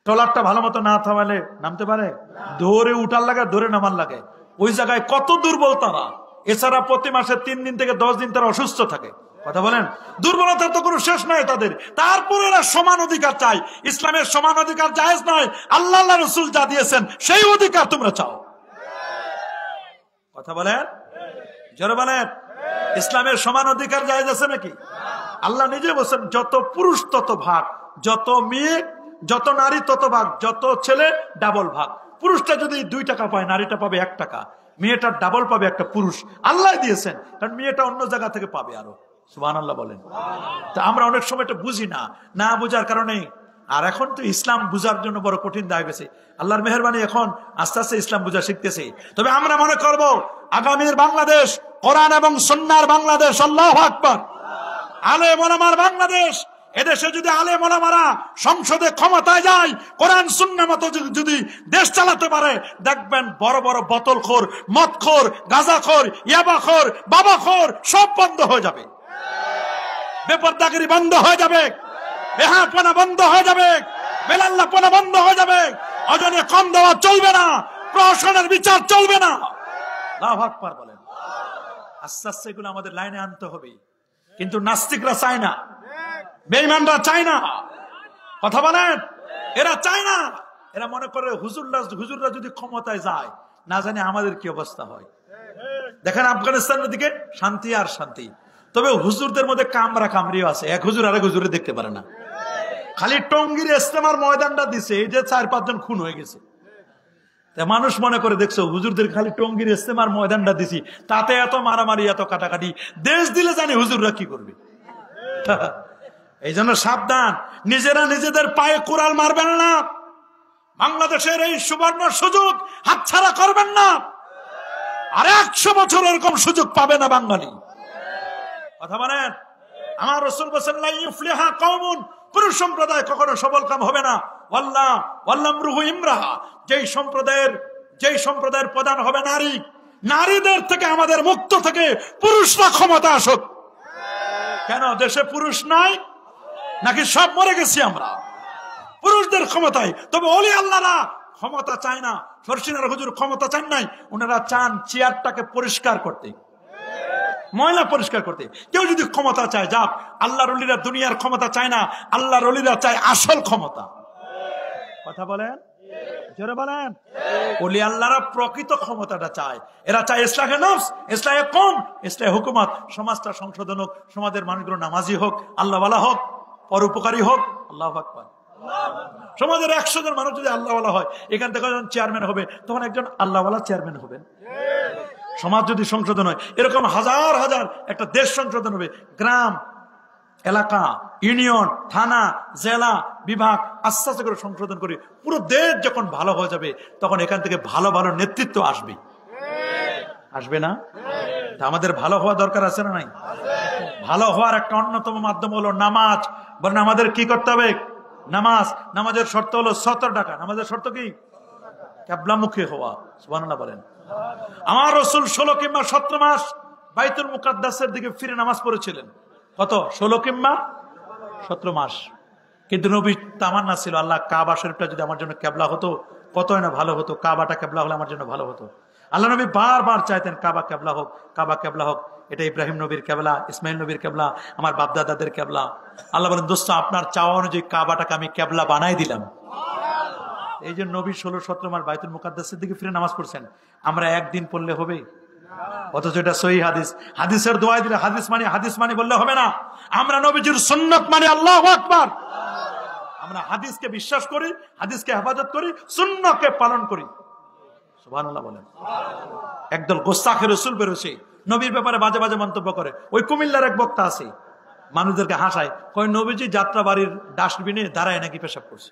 ট্রলারটা ভালো মতো না থামাইলে নামতে পারে? ধরে উঠার লাগে, ধরে নামার লাগে। ওই জায়গায় কত দুর্বল তারা। এছাড়া প্রতি মাসে 3 দিন থেকে 10 দিন তারা অসুস্থ থাকে, কথা বলেন। দুর্বলতার তো কোনো শেষ নাই তাদের। তারপরে এরা সমান অধিকার চাই। ইসলামের সমান অধিকার জায়েজ নয়, আল্লাহ রাসূল যা দিয়েছেন সেই অধিকার তোমরা চাও, কথা বলেন, জোরে বলেন। ইসলামের সমান অধিকার জায়েজ আছে নাকি? আল্লাহ নিজে বলছেন যত পুরুষ তত ভাগ, যত মেয়ে যত নারী তত ভাগ, যত ছেলে ডাবল ভাগ। পুরুষটা যদি 2 টাকা পায়, নারীটা পাবে 1 টাকা, মেয়েটা ডাবল পাবে একটা পুরুষ। আল্লাহ দিয়েছেন, কারণ মেয়েটা অন্য জায়গা থেকে পাবে আরো। সুবহানাল্লাহ বলেন। তা আমরা অনেক সময় এটা বুঝি না, না বুঝার কারণে। আর এখন তো ইসলাম বুঝার জন্য বড় কঠিন হয়ে গেছে। আল্লাহর মেহেরবানি, এখন আস্তে আস্তে ইসলাম বুঝা শিখতেছে। তবে আমরা মনে করব আগামীর বাংলাদেশ কোরআন এবং সুন্নাহর বাংলাদেশ। আল্লাহু আকবার। আলেম ওলামার বাংলাদেশ। এদেশে যদি আলেম ওলামারা সংসদে ক্ষমতায় যায়, কোরআন সুন্নাহ মতো যদি দেশ চালাতে পারে, দেখবেন বড় বড় বোতলখোর, মদখোর, গাঁজাখোর, ইয়াবাখোর, বাবাখোর সব বন্ধ হয়ে যাবে, বেপরদাগিরি বন্ধ হয়ে যাবে, বেহাপনা বন্ধ হয়ে যাবে, বেলাল্লাপনা বন্ধ হয়ে যাবে, অজনে কম দেওয়া চলবে না, প্রশাসনের বিচার চলবে না। আল্লাহু আকবার বলেন। আস্তে আস্তে এগুলো আমাদের লাইনে আনতে হবে। কিন্তু নাস্তিকরা চায় না, বেঈমানরা চায় না, কথা বলেন। এরা চায় না। এরা মনে করে হুজুররা যদি ক্ষমতায় যায়, না জানি আমাদের কি অবস্থা হয়। দেখেন আফগানিস্তানের দিকে শান্তি আর শান্তি, তবে হুজুরদের মধ্যে কামরা কামরিও আছে। এক হুজুর আরেক হুজুরে দেখতে পারে না। খালি টঙ্গীর ইস্তেমার ময়দানটা দিছে, এই যে 4-5 জন খুন হয়ে গেছে, মানুষ মনে করে দেখছো হুজুরদের খালি টঙ্গীর ইস্তেমার ময়দানটা দিছি, তাতে এত মারামারি, এত কাটাকাটি। দেশ দিলে জানি হুজুররা কি করবে। এই জন্য সাবধান, নিজেরা নিজেদের পায়ে কুড়াল মারবেন না। বাংলাদেশের এই সুবর্ণ সুযোগ হাতছাড়া করবেন না। আর 100 বছর এরকম সুযোগ পাবে না বাঙালি, কথা বলেন। আমার রাসূল বলেছেন লা ইউফলিহা কওমুন, কোন সম্প্রদায় কখনো সফলকাম হবে না। ওয়াল্লামরুহু ইমরাহা, যেই সম্প্রদায়ের প্রধান হবে নারী, নারীদের থেকে আমাদের মুক্ত থেকে পুরুষরা ক্ষমতা আসুক। কেন দেশে পুরুষ নাই নাকি সব মরে গেছি আমরা? পুরুষদের ক্ষমতায়। তবে ওলি আল্লাহরা ক্ষমতা চায় না। শর্ষিনার হুজুর ক্ষমতা চান নাই, ওনারা চান চেয়ারটাকে পরিষ্কার করতে, ময়লা পরিষ্কার করতে। কেউ যদি ক্ষমতা চায় যাক, আল্লাহর ওলিরা দুনিয়ার ক্ষমতা চায় না, আল্লাহর ওলিরা চায় আসল ক্ষমতা, কথা বলেন, জোরে বলেন। ওলি আল্লাহরা প্রকৃত ক্ষমতাটা চায়। এরা চায় ইসলাহে নফস, ইসলাহে কওম, ইসলাহে হুকুমত। সমাজটা সংশোধন হোক, সমাজের মানুষগুলো নামাজি হোক, আল্লাহওয়ালা হোক, পরোপকারী হোক। আল্লাহু আকবার। সমাজের 100 জন মানুষ যদি আল্লাহওয়ালা হয়, এখান থেকে যখন চেয়ারম্যান হবে, তখন একজন আল্লাহওয়ালা চেয়ারম্যান হবেন। সমাজ যদি সংশোধন হয়, এরকম হাজার হাজার একটা দেশ সংশোধন হবে। গ্রাম, এলাকা, ইউনিয়ন, থানা, জেলা, বিভাগ আস্তে আস্তে করে সংশোধন করে পুরো দেশ যখন ভালো হয়ে যাবে, তখন এখান থেকে ভালো ভালো নেতৃত্ব আসবে। আসবে না? আমাদের ভালো হওয়া দরকার আছে না নাই? ভালো হওয়ার একটা অন্যতম মাধ্যম হলো নামাজ। বলেন আমাদের কি করতে হবে? নামাজ। নামাজের শর্ত হলো 70 টাকা। নামাজের শর্ত কি? কিবলামুখী হওয়া। সুবহানাল্লাহ বলেন। আমার রাসূল 16 কিংবা 17 মাস বাইতুল মুকাদ্দাসের দিকে ফিরে নামাজ পড়েছিলেন। কত? 16 কিংবা 17 মাস। কিন্তু নবীর তামান্না ছিল, আল্লাহ কাবা শরীফটা যদি আমার জন্য কিবলা হতো কতই না ভালো হতো। কাবাটা কিবলা হলে আমার জন্য ভালো হতো। আল্লাহ নবী বারবার চাইতেন কাবা কিবলা হোক, কাবা কিবলা হোক। এটা ইব্রাহিম নবীর কিবলা, ইসমাইল নবীর কিবলা, আমার বাপদাদাদের কিবলা। আল্লাহ বলেন দোস্ত আপনার চাওয়া অনুযায়ী কাবাটাকে আমি কিবলা বানাই দিলাম। এই যে নবী 16-17 মাস বাইতুল মুকাদ্দাসের দিকে ফিরে নামাজ পড়ছেন, আমরা একদিন পড়লে হবে? অথচ এটা সহিহ হাদিস। হাদিসের দোয়াই দিলে হাদিস মানে বললে হবে না। আমরা নবীজির সুন্নাত মানে। আল্লাহু আকবার। আমরা হাদিসকে বিশ্বাস করি, হাদিসকে হেফাজত করি, সুন্নাহকে পালন করি। সুবহানাল্লাহ বলেন। একদল গোস্তাখে রাসূল বেরোছে, নবীর ব্যাপারে বাজে বাজে মন্তব্য করে। ওই কুমিল্লার এক বক্তা আছে, মানুষদেরকে হাসায়, কয় নবীজি যাত্রা বাড়ির ডাস্টবিনে দাঁড়ায় নাকি পেশাব করছে।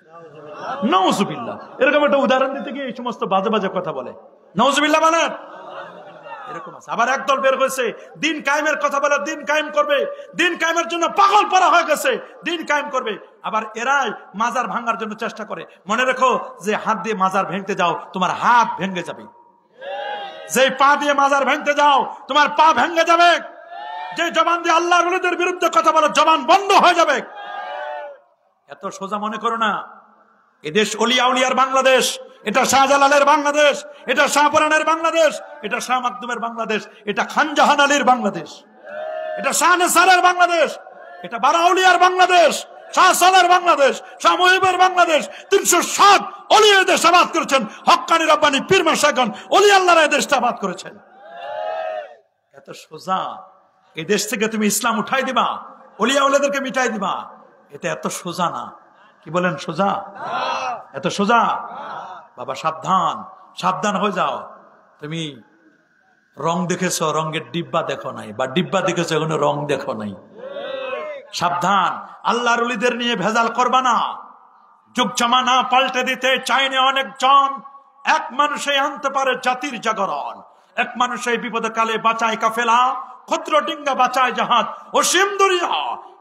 নাউজুবিল্লাহ। এরকম একটা উদাহরণ দিতে গিয়ে এই সমস্ত বাজে বাজে কথা বলে। নাউজুবিল্লাহ বলেন। এরকম আছে। আবার একদল বের হয়েছে, দিন কায়েমের কথা বলে, দিন কায়েম করবে, দিন কায়েমের জন্য পাগল পারা হয়ে গেছে, দিন কায়েম করবে। আবার এরাই মাজার ভাঙার জন্য চেষ্টা করে। মনে রেখো, যে হাত দিয়ে মাজার ভেঙতে যাও তোমার হাত ভেঙে যাবে, যে পা দিয়ে মাজার ভেঙতে যাও তোমার পা ভেঙে যাবে, যে জবান দিয়ে আল্লাহর ওলিদের বিরুদ্ধে কথা বলো জবান বন্ধ হয়ে যাবে। এত সোজা মনে করো না। এদেশ ওলিয়া উলিয়ার বাংলাদেশ, এটা শাহজালালের বাংলাদেশ, এটা শাহপুরানের বাংলাদেশ, এটা শাহ মাকদুমের বাংলাদেশ, এটা খানজাহান আলীর বাংলাদেশ, এটা শাহ নেসারের বাংলাদেশ, এটা বারাউলিয়ার বাংলাদেশ, শাহ সালের বাংলাদেশ, শাহ মুহিবের বাংলাদেশ। 307 ওলি এই দেশ আবাদ করেছেন। হক্কানি রব্বানি পীর মাশায়েখগণ ওলি আল্লাহর এই দেশটা আবাদ করেছেন। এত সোজা। এই দেশ থেকে তুমি ইসলাম উঠাই দিবা, ওলিয়া উলিয়াদেরকে মিটাই দিবা, এটা এত সোজা না। কি বলেন? সোজা? এত সোজা? বাবা সাবধান, সাবধান হয়ে যাও। তুমি রং দেখেছো, রঙের ডিব্বা দেখো নাই, বা ডিব্বা দেখেছো এখনো রং দেখো নাই। সাবধান, আল্লাহর ওলিদের নিয়ে ভেজাল করবা না। যুগ জামানা পাল্টে দিতে চাইনি অনেকজন। এক মানুষে আনতে পারে জাতির জাগরণ। এক মানুষে বিপদে কালে বাঁচায় কাফেলা, ক্ষুদ্র ডিঙ্গা বাঁচায় জাহাজ, অসীম দুনিয়া।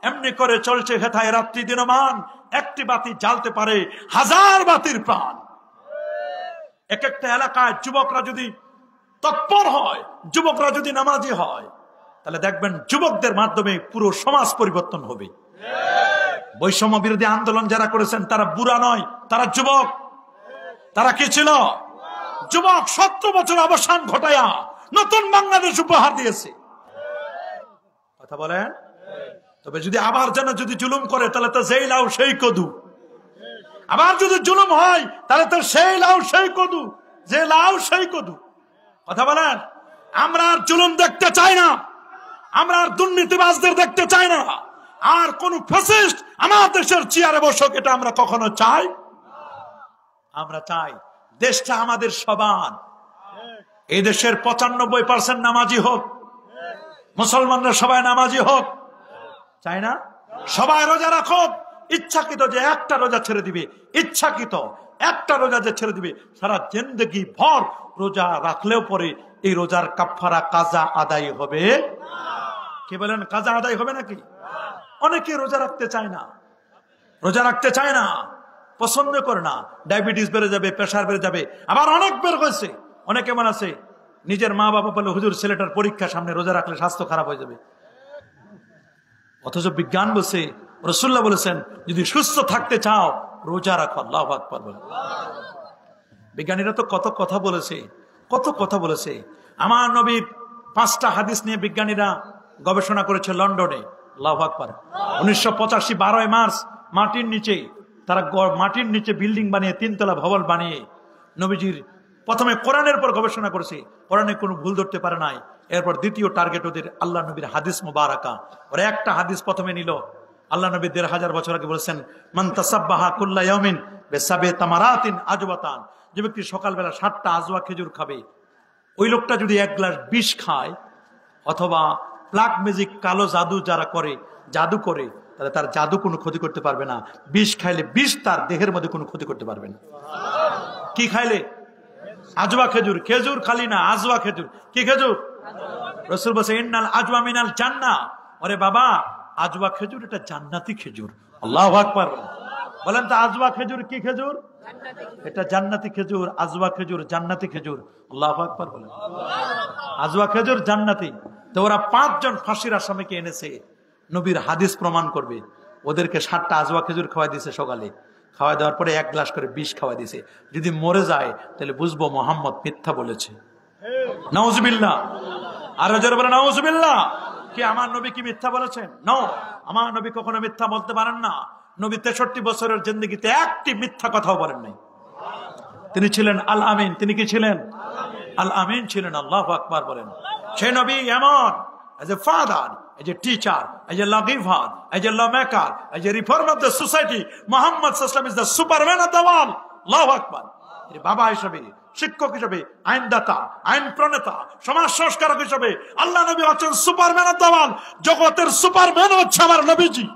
এমনি করে চলছে হেথায় রাত্রি দিনমান। একটি বাতি জ্বালতে পারে হাজার বাতির প্রাণ। এক একটা এলাকায় যুবকরা যদি তৎপর হয়, যুবকরা যদি নামাজি হয়, তাহলে দেখবেন যুবকদের মাধ্যমে পুরো সমাজ পরিবর্তন হবে। বৈষম্য বিরোধী আন্দোলন যারা করেছেন তারা বুড়া নয়, তারা যুবক। তারা কি ছিল? যুবক। 70 বছর অবসান ঘটায়া নতুন বাংলাদেশ উপহার দিয়েছে। কথা বলেন। তবে যদি আবার যেন যদি জুলুম করে তাহলে তো যেই লাউ সেই কদু। আবার যদি জুলুম হয় তাহলে তো সেই লাউ সেই কদু, যে লাউ সেই কদু। কথা বলেন। আমরা আর জুলুম দেখতে চাই না, আমরা আর দুর্নীতিবাজদের দেখতে চাই না, আর কোন ফ্যাসিস্ট আমার দেশের চেয়ারে বসুক, এটা আমরা কখনো চাই? আমরা চাই দেশটা আমাদের সবার। এই দেশের 95% নামাজি হোক, মুসলমানরা সবাই নামাজি হোক, চাই না? সবাই রোজা রাখুক। ইচ্ছাকৃত যে একটা রোজা ছেড়ে দিবে, ইচ্ছাকৃত একটা রোজা যে ছেড়ে দিবে, সারা জিন্দেগি ভর রোজা রাখলেও পরে এই রোজার কাফারা কাজা আদায় হবে। কি বলেন? কাজা আদায় হবে নাকি? অনেকে রোজা রাখতে চায় না, রোজা রাখতে চায় না, পছন্দ করে না। ডায়াবেটিস বেড়ে যাবে, প্রেশার বেড়ে যাবে। আবার অনেক বের হয়েছে, অনেকে মনে আছে নিজের মা বাবা বলে হুজুর ছেলেটার পরীক্ষা সামনে, রোজা রাখলে স্বাস্থ্য খারাপ হয়ে যাবে। অথচ বিজ্ঞান বলছে, রাসূলুল্লাহ বলেছেন, যদি সুস্থ থাকতে চাও রোজা রাখো। আল্লাহু আকবার বলে। বিজ্ঞানীরা তো কত কথা বলেছে, কত কথা বলেছে। আমার নবীর 5টা হাদিস নিয়ে বিজ্ঞানীরা গবেষণা করেছে লন্ডনে। আল্লাহু আকবার। 1985 12 মার্চ মাটির নিচে তারা মাটির নিচে বিল্ডিং বানিয়ে 3 তলা ভবন বানিয়ে নবীজির প্রথমে কোরআনের পর গবেষণা করেছে, কোরআনে কোনো ভুল ধরতে পারে নাই। এরপর দ্বিতীয় টার্গেট ওদের আল্লাহ নবীর হাদিস মুবারাকা। ওরা একটা হাদিস প্রথমে নিল। আল্লাহ নবী 1500 বছর আগে বলেছেন, মান তাসাব্বাহা কুল্লা ইয়াউমিন বিসাবে তামারাতিন আজওয়াতান। যে ব্যক্তি সকালবেলা 7টা আজওয়া খেজুর খাবে, ওই লোকটা যদি 1 গ্লাস বিষ খায়, অথবা ব্ল্যাক ম্যাজিক কালো জাদু যারা করে, জাদু করে, তাহলে তার জাদু কোনো ক্ষতি করতে পারবে না। বিষ খাইলে বিষ তার দেহের মধ্যে কোনো ক্ষতি করতে পারবে না। কি খাইলে? আজওয়া খেজুর, খেজুর খালি না, আজওয়া খেজুর। কি খেজুর? রাসূল বলেছে ইন্নাল আজওয়া মিনাল জান্নাহ। ওরে বাবা, আজওয়া খেজুর এটা জান্নাতি খেজুর। আল্লাহু আকবার। বলেন তো আজওয়া খেজুর কি খেজুর? এটা জান্নাতি খেজুর। আজওয়া খেজুর জান্নাতি খেজুর। আল্লাহু আকবার বলেন। আজওয়া খেজুর জান্নাতি। তো ওরা 5 জন ফাঁসির আসামিকে এনেছে, নবীর হাদিস প্রমাণ করবে। ওদেরকে 7টা আজওয়া খেজুর খাওয়াই দিয়েছে সকালে। খাওয়াই দেওয়ার পরে 1 গ্লাস করে বিষ খাওয়াই দিয়েছে। যদি মরে যায় তাহলে বুঝবো মোহাম্মদ মিথ্যা বলেছে। নাউজুবিল্লাহ। আর জোরে বলেন নাউজুবিল্লাহ। কি আমার নবী কি মিথ্যা বলেছেন? নো, আমার নবী কখনো মিথ্যা বলতে পারেন না। নবী 63 বছরের জিন্দেগিতে একটি মিথ্যা কথাও বলেন নাই। তিনি ছিলেন আল আমিন। তিনি কি ছিলেন? আল আমিন ছিলেন। আল্লাহু আকবার বলেন। সেই নবী এমন, as a father, as a teacher, as a lawgiver, as a lawmaker, as a reformer of the society, Muhammad sallallahu alaihi wasallam is the superman of the world. Allahu akbar. বাবা হিসেবে, শিক্ষক হিসেবে, আইনদাতা, আইন প্রণেতা, সমাজ সংস্কারক হিসেবে আল্লাহ নবী হচ্ছেন সুপারম্যান অফ দ্য ওয়ার্ল্ড। জগতের সুপারম্যান হচ্ছে আমার নবীজি।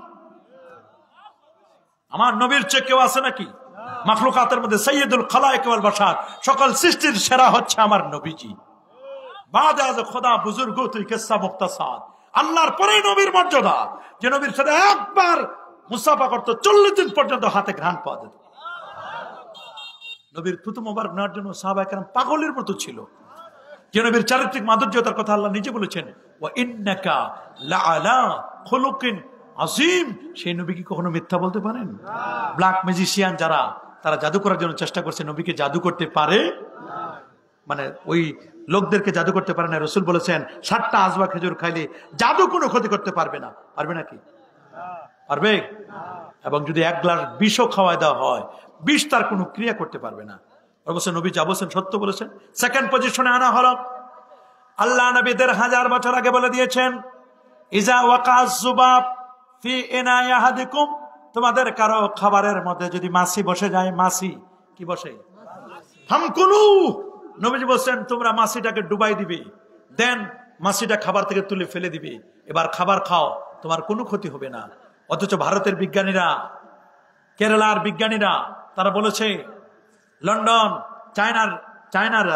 আমার নবীর চেয়ে কেউ আছে নাকি? মাখলুকাতের মধ্যে সাইয়্যিদুল খালায়েক ওয়াল বাশার, সকল সৃষ্টির সেরা হচ্ছে আমার নবীজি। খোদা বুজুর্গ তুই কিসসা মুখতাসার। আল্লাহর পরে নবীর মর্যাদা, যে নবীর সাথে একবার মুসাফা করতো 40 দিন পর্যন্ত হাতে ঘ্রাণ পাওয়া যেত। নবীর থুতু মোবারক নেওয়ার জন্য সাহাবায়ে কেরাম পাগলের মতো ছিল। যে নবীর চারিত্রিক মাধুর্যতার কথা আল্লাহ নিজে বলেছেন, ওয়া ইন্নাকা লাআলা খুলুকিন আযীম। সেই নবী কি কখনো মিথ্যা বলতে পারেন? ব্ল্যাক ম্যাজিশিয়ান যারা, তারা জাদু করার জন্য চেষ্টা করছে, নবীকে জাদু করতে পারে মানে ওই লোকদেরকে জাদু করতে পারে না। রাসূল বলেছেন 7টা আজওয়া খেজুর খাইলে জাদু কোনো ক্ষতি করতে পারবে না। পারবে নাকি? পারবে? এবং যদি 1 গ্লাস বিষও খাওয়াই দেওয়া হয়, বিষ তার কোনো ক্রিয়া করতে পারবে না। অবশ্য নবী যা বলেছেন সত্য বলেছেন। সেকেন্ড পজিশনে আনা হলো, আল্লাহ নবী 1500 বছর আগে বলে দিয়েছেন, ইজা ওয়াকাজ যুবাব ফি ইনাই আহাদিকুম, তোমাদের কারো খাবারের মধ্যে যদি মাছি বসে যায়, মাছি কি বসে? ফামকুলু। নবীজি বলছেন তোমরা মাছিটাকে ডুবাই দিবে, দেন মাছিটা খাবার থেকে তুলে ফেলে দিবে, এবার খাবার খাও, তোমার কোনো ক্ষতি হবে না। অথচ ভারতের বিজ্ঞানীরা, কেরালার বিজ্ঞানীরা তারা বলেছে, লন্ডন, চায়নার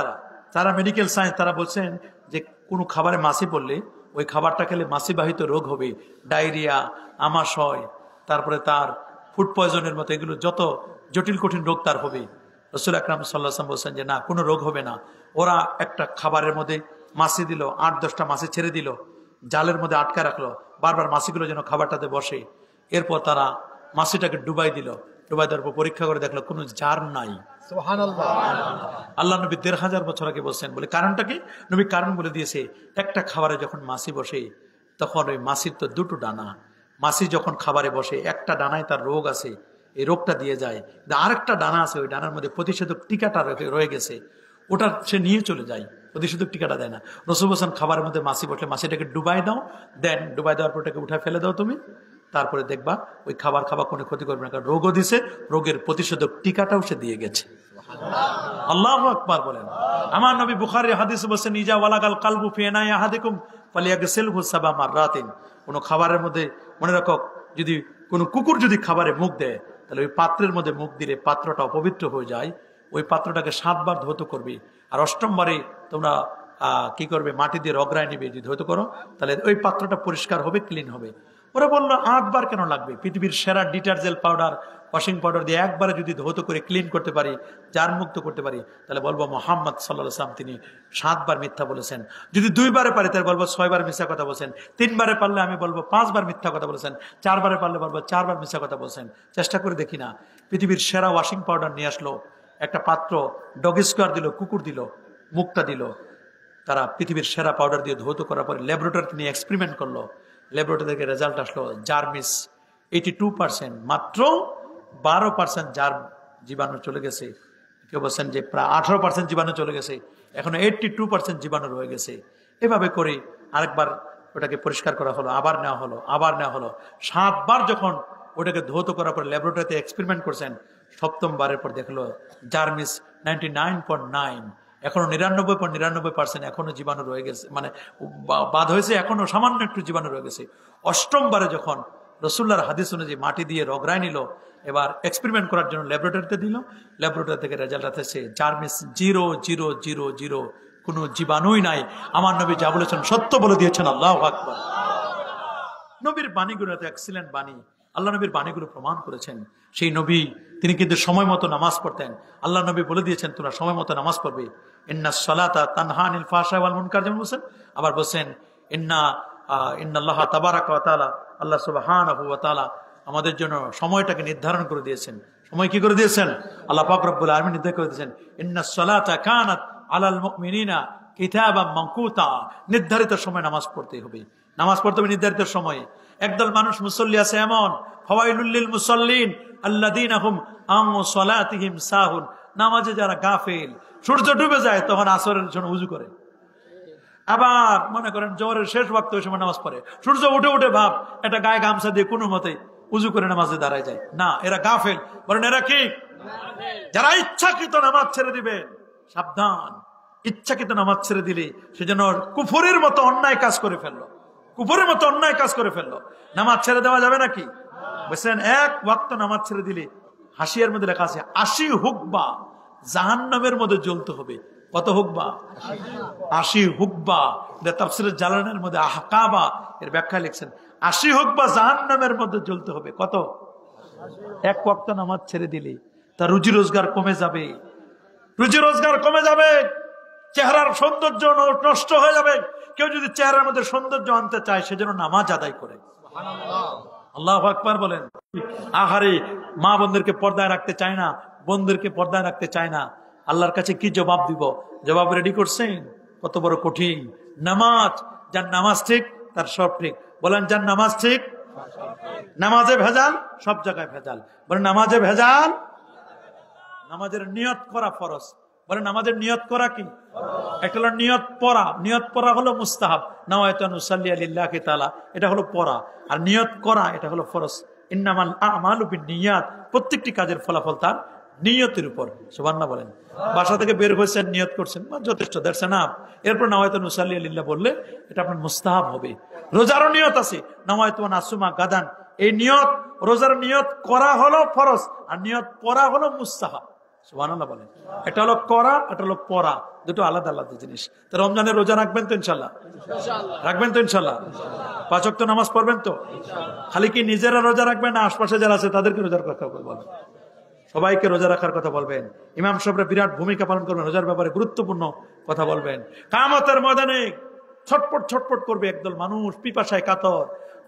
যারা মেডিকেল সায়েন্স, তারা বলছেন যে কোনো খাবারে মাছি পড়লে ওই খাবারটা খেলে মাছিবাহিত রোগ হবে, ডায়রিয়া, আমাশয়, তারপরে তার ফুড পয়জনের মতো এগুলো যত জটিল কঠিন রোগ তার হবে। রাসূল আকরাম সাল্লাল্লাহু আলাইহি ওয়াসাল্লাম বলছেন যে না, কোনো রোগ হবে না। ওরা একটা খাবারের মধ্যে মাছি দিল, 8-10টা মাছি ছেড়ে দিল, জালের মধ্যে আটকা রাখলো, বারবার মাছিগুলো যেন খাবারটাতে বসে। এরপর তারা মাছিটাকে ডুবাই দিল, ডুবাই দেওয়ার পর পরীক্ষা করে দেখলো কোনো জার নাই। সুবহানাল্লাহ। আল্লাহ নবী 1500 বছর আগে বলছেন। বলে কারণটা কি? নবী কারণ বলে দিয়েছে, একটা খাবারে যখন মাছি বসে তখন ওই মাছির তো 2টো ডানা, মাছি যখন খাবারে বসে একটা ডানায় তার রোগ আছে, এই রোগটা দিয়ে যায়। আরেকটা ডানা আছে, ওই ডানার মধ্যে প্রতিষেধক টিকাটা রয়ে গেছে, ওটা সে নিয়ে চলে যায়, প্রতিষেধক টিকাটা দেয় না। রাসূল বলেছেন খাবারের মধ্যে মাছি বসলে মাছিটাকে ডুবাই দাও, দেন ডুবাই দেওয়ার পর ওটাকে উঠায় ফেলে দাও তুমি, তারপরে দেখবা ওই খাবার কোনো ক্ষতি করবে না, কারণ রোগও দিছে, রোগের প্রতিষেধক টিকাটাও সে দিয়ে গেছে। আল্লাহু আকবার বলেন। আমার নবী বুখারী হাদিসে বলেছেন, ইজা ওয়ালাগাল কালবু ফি ইনাই আহাদিকুম ফালিয়াগসিলহু 7 মাররাতিন। কোনো খাবারের মধ্যে, মনে রাখো, যদি কোনো কুকুর যদি খাবারে মুখ দেয়, তাহলে ওই পাত্রের মধ্যে মুখ দিলে পাত্রটা অপবিত্র হয়ে যায়, ওই পাত্রটাকে 7 বার ধৌত করবে। আর 8ম বারে তোমরা কি করবে? মাটি দিয়ে রগড়ায় নিবে, যদি ধৌত করো তাহলে ওই পাত্রটা পরিষ্কার হবে, ক্লিন হবে। ওরা বললো 8 বার কেন লাগবে? পৃথিবীর সেরা ডিটারজেন্ট পাউডার, ওয়াশিং পাউডার দিয়ে একবারে যদি ধৌত করে ক্লিন করতে পারি, জার মুক্ত করতে পারি, তাহলে বলবো মুহাম্মদ সাল্লাল্লাহু আলাইহি ওয়াসাল্লাম তিনি 7 বার মিথ্যা বলেছেন। যদি 2 বারে পারি তাহলে বলবো 6 বার মিথ্যা কথা বলেছেন। 3 বারে পারলে আমি বলবো 5 বার মিথ্যা কথা বলেছেন। 4 বারে পারলে বলবো 4 বার মিথ্যা কথা বলেছেন। চেষ্টা করে দেখি না। পৃথিবীর সেরা ওয়াশিং পাউডার নিয়ে আসলো, একটা পাত্র ডগ স্কোয়ার দিল, কুকুর দিল, মুখটা দিল, তারা পৃথিবীর সেরা পাউডার দিয়ে ধৌত করার পরে ল্যাবরেটরিতে নিয়ে এক্সপেরিমেন্ট করলো, ল্যাবরেটরি থেকে রেজাল্ট আসলো জার্মিস 82%, মাত্র 12% জার জীবাণু চলে গেছে। কেউ বলছেন যে প্রায় 18% জীবাণু চলে গেছে, এখনো 82% জীবাণু রয়ে গেছে। এভাবে করে আরেকবার ওটাকে পরিষ্কার করা হলো, আবার নেওয়া হলো, আবার নেওয়া হলো। 7 বার যখন ওটাকে ধৌত করার পর ল্যাবরেটরিতে এক্সপেরিমেন্ট করছেন, 7ম বারের পর দেখলো জার্মিস 99.9, এখনো 99.99% এখনো জীবাণু রয়ে গেছে, মানে বাদ হয়েছে, এখনো সামান্য একটু জীবাণু রয়ে গেছে। 8ম বারে যখন রসুল্লাহর হাদিস অনুযায়ী মাটি দিয়ে রগড়ায় নিল, এবার এক্সপেরিমেন্ট করার জন্য ল্যাবরেটরিতে দিল। ল্যাবরেটরি থেকে রেজাল্ট আসছে জার্মিস 0,0,0,0, কোনো জীবাণুই নাই। আমার নবী যা বলেছেন সত্য বলে দিয়েছেন। আল্লাহু আকবার। নবীর বাণীগুলো এত এক্সিলেন্ট বাণী, আল্লাহ নবীর বাণীগুলো প্রমাণ করেছেন। সেই নবী তিনি কিন্তু সময় মতো নামাজ পড়তেন। আল্লাহ নবী বলে দিয়েছেন তোমরা সময় মতো নামাজ পড়বে। ইন্নাস সালাতা তানহা আনিল ফাহশা ওয়াল মুনকার, যেমন বলছেন। আবার বলছেন ইন্নাল্লাহ তাবারাকা ওয়া তাআলা, আল্লাহ সুবহানাহু ওয়া তাআলা আমাদের জন্য সময়টাকে নির্ধারণ করে দিয়েছেন। সময় কি করে দিয়েছেন? আল্লাহ পাক রব্বুল আলামিন নির্ধারণ করে দিয়েছেন, ইন্নাস সালাতা কানাত আলাল মুমিনিনা কিতাবাম মাওকুতা, নির্ধারিত সময় নামাজ পড়তে হবে। নামাজ পড়তে হবে নির্ধারিত সময়ে। একদল মানুষ মুসল্লি আছে এমন, ফাওয়াইলুল লিল মুসাল্লিন আল্লাযীনা হুম আন সালাতিহিম সাহুন, নামাজে যারা গাফেল। সূর্য ডুবে যায় তখন আসরের জন্য উযু করে, আবার মনে করেন জোহরের শেষ ওয়াক্ত ওই সময় নামাজ পড়ে। সূর্য উঠে উঠে ভাব একটা গায়ে গামছা দিয়ে কোনো মতে উযু করে নামাজে দাঁড়ায় যায় না, এরা গাফেল। বলেন এরা কি? যারা ইচ্ছাকৃত নামাজ ছেড়ে দিবে, সাবধান। ইচ্ছাকৃত নামাজ ছেড়ে দিলে সেজন্য কুফরের মতো অন্যায় কাজ করে ফেললো, কুফরের মতো অন্যায় কাজ করে ফেললো। নামাজ ছেড়ে দেওয়া যাবে নাকি? বুঝছেন, এক ওয়াক্ত নামাজ ছেড়ে দিলে হাসিয়ার মধ্যে লেখা আছে 80 হুকবা জাহান্নামের মধ্যে জ্বলতে হবে। কত হুকবা? 80 হুকবা। তাফসীরে জালালাইনের মধ্যে আহকাবা এর ব্যাখ্যা লিখছেন 80 হুকবা জাহান্নামের মধ্যে জ্বলতে হবে। কত? এক ওয়াক্ত নামাজ ছেড়ে দিলে তার রুজি রোজগার কমে যাবে, রুজি রোজগার কমে যাবে, চেহারার সৌন্দর্য নষ্ট হয়ে যাবে। কেউ যদি চেহারার মধ্যে সৌন্দর্য আনতে চায় সেজন্য নামাজ আদায় করে। আল্লাহু আকবার বলেন। আহারে, মা বোনদেরকে পর্দায় রাখতে চায় না, বোনদেরকে পর্দায় রাখতে চায় না, আল্লাহর কাছে কি জবাব দিব? জবাব রেডি করছেন? কত বড় কঠিন নামাজ। যার নামাজ ঠিক তার সব ঠিক। বলেন যার নামাজ ঠিক, নামাজে ভেজাল, সব জায়গায় ভেজাল। বলেন নামাজে ভেজাল। নামাজের নিয়ত করা ফরজ। বলে নামাজের নিয়ত করা কি? একটা হলো নিয়ত পড়া। নিয়ত পড়া হলো মুস্তাহাব, নাওয়াইতু আন উসাল্লি লিল্লাহি তাআলা, এটা হলো পড়া। আর নিয়ত করা এটা হলো ফরজ। ইন্নামাল আমালু বিন্নিয়াত, প্রত্যেকটি কাজের ফলাফল তার নিয়তের উপর। সুবহানাল্লাহ বলেন। বাসা থেকে বের হয়েছেন, নিয়ত করছেন, যথেষ্ট, দ্যাটস এনাফ। এরপর নাওয়াইতু আন উসাল্লি লিল্লাহ বললে এটা আপনার মুস্তাহাব হবে। রোজারও নিয়ত আছে, নাওয়াইতু আন আসুমা গাদান, এই নিয়ত, রোজার নিয়ত করা হলো ফরজ, আর নিয়ত পড়া হলো মুস্তাহাব। সুবহানাল্লাহ বলেন। এটা হলো করা, এটা হলো পড়া, দুটো আলাদা আলাদা জিনিস। তো রমজানের রোজা রাখবেন তো ইনশাল্লাহ? রাখবেন তো ইনশাল্লাহ? 5 ওয়াক্ত নামাজ পড়বেন তো? খালি কি নিজেরা রোজা রাখবেন না আশপাশে যারা আছে তাদেরকে রোজার কথা বলবেন? সবাইকে রোজা রাখার কথা বলবেন। ইমাম সাহেবরা বিরাট ভূমিকা পালন করবেন, রোজার ব্যাপারে গুরুত্বপূর্ণ কথা বলবেন। কিয়ামতের ময়দানে ছটপট ছটপট করবে একদল মানুষ, পিপাসায় কাতর।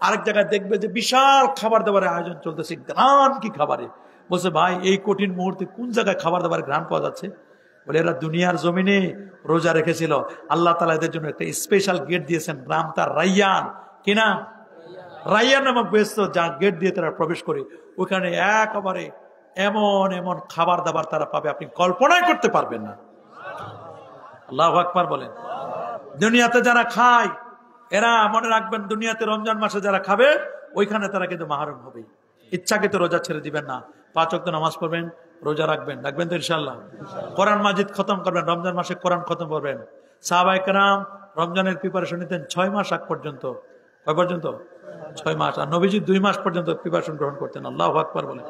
আরেক জায়গায় দেখবে যে বিশাল খাবার দাবারের আয়োজন চলতেছে, গ্রাম কি খাবারে। বলছে ভাই এই কঠিন মুহূর্তে কোন জায়গায় খাবার দাবার ঘ্রাণ পাওয়া যাচ্ছে? বলে এরা দুনিয়ার জমিনে রোজা রেখেছিল, আল্লাহ তাআলা এদের জন্য একটা স্পেশাল গেট দিয়েছেন, নাম তার রাইয়ান। কি নাম? রাইয়ান নামক বেহেশত, যা গেট দিয়ে তারা প্রবেশ করে ওখানে একেবারে এমন এমন খাবার দাবার তারা পাবে আপনি কল্পনাই করতে পারবেন না। আল্লাহু আকবার বলেন। দুনিয়াতে যারা খায় এরা মনে রাখবেন, দুনিয়াতে রমজান মাসে যারা খাবে ওইখানে তারা কিন্তু মাহরুম হবে। ইচ্ছাকৃত রোজা ছেড়ে দিবেন না। 5 ওয়াক্ত নামাজ পড়বেন, রোজা রাখবেন, রাখবেন তো ইনশাল্লাহ? কোরআন মাজিদ খতম করবেন, রমজান মাসে কোরআন খতম করবেন। সাহাবায়ে কেরাম রমজানের প্রিপারেশন নিতেন 6 মাস আগ পর্যন্ত। কয় পর্যন্ত? 6 মাস। আর নবীজি 2 মাস পর্যন্ত প্রিপারেশন গ্রহণ করতেন। আল্লাহু আকবার বলেন।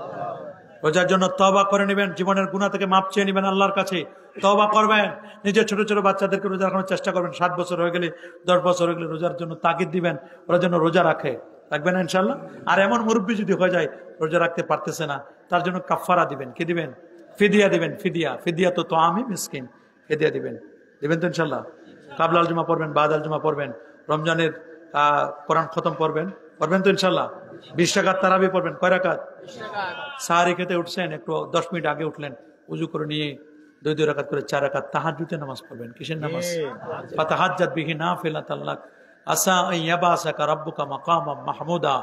রোজার জন্য তওবা করে নেবেন, জীবনের গুনাহ থেকে মাপ চেয়ে নেবেন আল্লাহর কাছে, তওবা করবেন। নিজের ছোট ছোট বাচ্চাদেরকে রোজা রাখানোর চেষ্টা করবেন। 7 বছর হয়ে গেলে, 10 বছর হয়ে গেলে রোজার জন্য তাগিদ দিবেন, ওরা যেন রোজা রাখে। রাখবেন না ইনশাল্লাহ? আর এমন মুরব্বী যদি হয়ে যায় রোজা রাখতে পারতেছে না, তার জন্য কাফারা দিবেন। কি দিবেন? ফিদিয়া দিবেন। ফিদিয়া, ফিদিয়া তো আমি মিসকিন, ফিদিয়া দিবেন। দিবেন তো ইনশাল্লাহ? কাবলাল জুমা পড়বেন, বাদাল জুমা পড়বেন, রমজানের কোরআন খতম করবেন, পড়বেন তো ইনশাল্লাহ? 20 রাকাত তারাবি পড়বেন। কয় রাকাত? সাহারি খেতে উঠছেন, একটু 10 মিনিট আগে উঠলেন, উজু করে নিয়ে 2 রাকাত করে 4 রাকাত তাহাজ্জুদের নামাজ পড়বেন। কিসের নামাজ? ফাতাহাজ্জাত বিহি নাফিলাতান লাক আসা আন ইয়াবাসাকা রাব্বুকা মাকামাম মাহমুদা।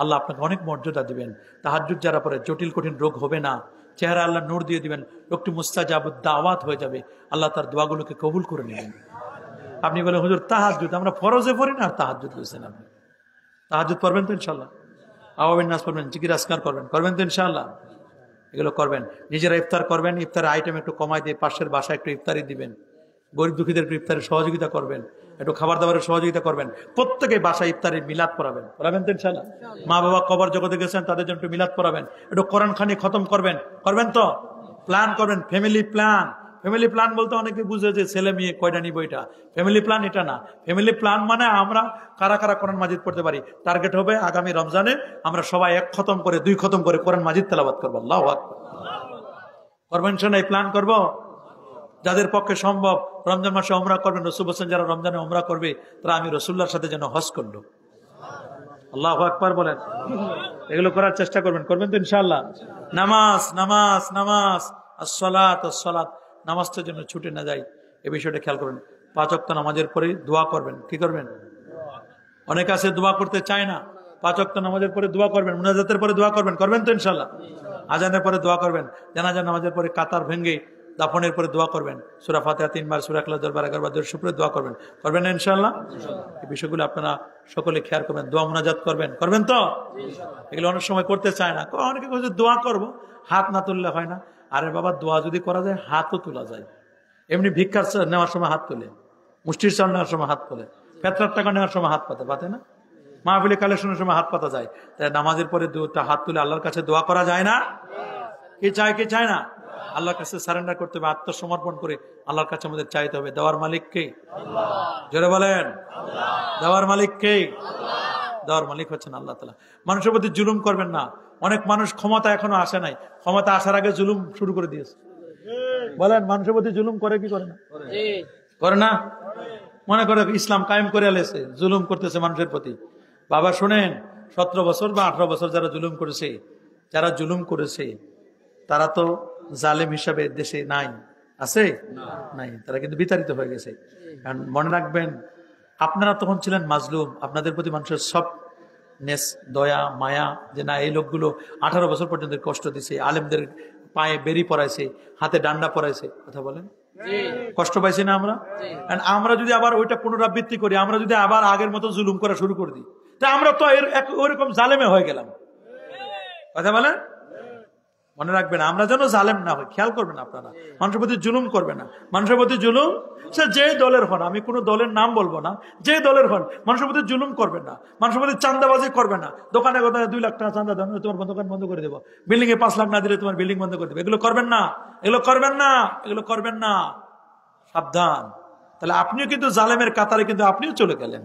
আল্লাহ আপনাকে অনেক মর্যাদা দিবেন। তাহাজ্জুদ যারা পড়ে জটিল কঠিন রোগ হবে না, চেহারা আল্লাহ নূর দিয়ে দিবেন, লোকটি মুস্তাজাবুদ দাওয়াত হয়ে যাবে, আল্লাহ তার দোয়াগুলোকে কবুল করে নেবেন। আপনি বলেন হুজুর তাহাজ্জুদ আমরা ফরজে পড়ি না, আর তাহাজ্জুদ বলছেন আপনি? তাহাজ্জুদ পড়বেন তো ইনশাল্লাহ? আওয়াবিন নাস পড়বেন, জিকির আসকার করবেন, করবেন তো ইনশাআল্লাহ? এগুলো করবেন। নিজেরা ইফতার করবেন, ইফতারের আইটেম একটু কমাই দিয়ে পাশের বাসায় একটু ইফতারি দিবেন, গরিব দুঃখীদের একটু ইফতারের সহযোগিতা করবেন। একটু খাবার দাবারের সহযোগিতা করবেন, প্রত্যেকে বাসায় ইফতারি মিলাদ পড়াবেন তো ইনশাআল্লাহ। মা বাবা কবর জগতে গেছেন, তাদের জন্য একটু মিলাদ পড়াবেন, একটু কোরআন খানি খতম করবেন তো, প্ল্যান করবেন, ফ্যামিলি প্ল্যান। ফ্যামিলি প্ল্যান বলতে অনেকে বুঝে যে ছেলে মেয়ে কয়টা নিব, এটা ফ্যামিলি প্ল্যান এটা না। ফ্যামিলি প্ল্যান মানে আমরা কারা কারা কোরআন মাজিদ পড়তে পারি, টার্গেট হবে আগামী রমজানে আমরা সবাই 1 খতম করে 2 খতম করে কোরআন মাজিদ তেলাওয়াত করবো। আল্লাহু আকবার। করবেন এই প্ল্যান করব। যাদের পক্ষে সম্ভব রমজান মাসে ওমরা করবেন, রসুল বলেন যারা রমজানে ওমরা করবে তারা আমি রসুল্লাহর সাথে যেন হজ করলো। আল্লাহু আকবার বলেন। এগুলো করার চেষ্টা করবেন তো ইনশাআল্লাহ। নামাজ নামাজ নামাজ, আসসালাত আসসালাত, নামাজটার জন্য ছুটে না যায়, এই বিষয়টা খেয়াল করবেন। 5 ওয়াক্ত নামাজের পরে দোয়া করবেন। কি করবেন? অনেক আছে দোয়া করতে চায় না। 5 ওয়াক্ত নামাজের পরে দোয়া করবেন, মুনাজাতের পরে দোয়া করবেন তো ইনশাআল্লাহ। আজানের পরে দোয়া করবেন, জানাজা নামাজের পরে কাতার ভেঙ্গে দাফনের পরে দোয়া করবেন, সূরা ফাতিহা 3 বার, সূরা ইখলাস 11 বার, দরুদ শরীফে দোয়া করবেন না ইনশাআল্লাহ। এই বিষয়গুলো আপনারা সকলে খেয়াল করবেন। দোয়া মুনাজাত করবেন তো। এগুলো অনেক সময় করতে চায় না, অনেকে বলছে দোয়া করব, হাত না তুললে হয় না। আরে বাবা, দোয়া যদি করা যায় হাতও তোলা যায়। এমনি ভিক্ষার নেওয়ার সময় হাত তোলে, মুষ্টির চাল নেওয়ার সময় হাত তোলে, ফেতরার টাকা নেওয়ার সময় হাত পাতে না, মাহফিলে কালেকশনের সময় হাত পাতা যায়। তাই নামাজের পরে হাত তুলে আল্লাহর কাছে দোয়া করা যায় না? কে চায় না? আল্লাহর কাছে সারেন্ডার করতে হবে, আত্মসমর্পণ করে আল্লাহর কাছে আমাদের চাইতে হবে। দেওয়ার মালিক কে? জোরে বলেন। দেওয়ার মালিক কে? দেওয়ার মালিক হচ্ছেন আল্লাহ তাআলা। মানুষের প্রতি জুলুম করবেন না। অনেক মানুষ ক্ষমতা এখনো আসে নাই, ক্ষমতা আসার আগে জুলুম শুরু করে দিয়েছে। বলেন, মানুষের প্রতি জুলুম করে কি করে না? করে না? মনে করে ইসলাম কায়েম করে আলেছে, জুলুম করতেছে মানুষের প্রতি। বাবা শুনেন, 17 বছর বা 18 বছর যারা জুলুম করেছে তারা তো জালেম হিসাবে দেশে নাই, আছে নাই, তারা কিন্তু বিতাড়িত হয়ে গেছে। কারণ মনে রাখবেন, আপনারা তখন ছিলেন মাজলুম, আপনাদের প্রতি মানুষের সব নেস, দয়া, মায়া, যে না এই লোকগুলো 18 বছর পর্যন্ত কষ্ট দিছে, আলেমদের পায়ে বেরি পরাইছে, হাতে ডান্ডা পরাইছে। কথা বলেন, কষ্ট পাইছি না আমরা? আমরা যদি আবার ওইটা পুনরাবৃত্তি করি, আমরা যদি আবার আগের মতো জুলুম করা শুরু করে দিই, তা আমরা তো ওইরকম জালেমে হয়ে গেলাম। কথা বলেন, মনে রাখবেন, আমরা যেন জালেম না হই, খেয়াল করবেন আপনারা। মানুষের প্রতি জুলুম করবে না। মানুষের প্রতি জুলুম, সে যে দলের হন, আমি কোনো দলের নাম বলবো না, যে দলের হন, মানুষের প্রতি জুলুম করবেন না। মানুষের প্রতি চান্দাবাজি করবে না। দোকানে 2 লাখ টাকা চান্দা দেন, তোমার দোকান বন্ধ করে দেবো। বিল্ডিং এ 5 লাখ না দিলে তোমার বিল্ডিং বন্ধ করে দেবো। এগুলো করবেন না। সাবধান। তাহলে আপনিও কিন্তু জালেমের কাতারে কিন্তু আপনিও চলে গেলেন।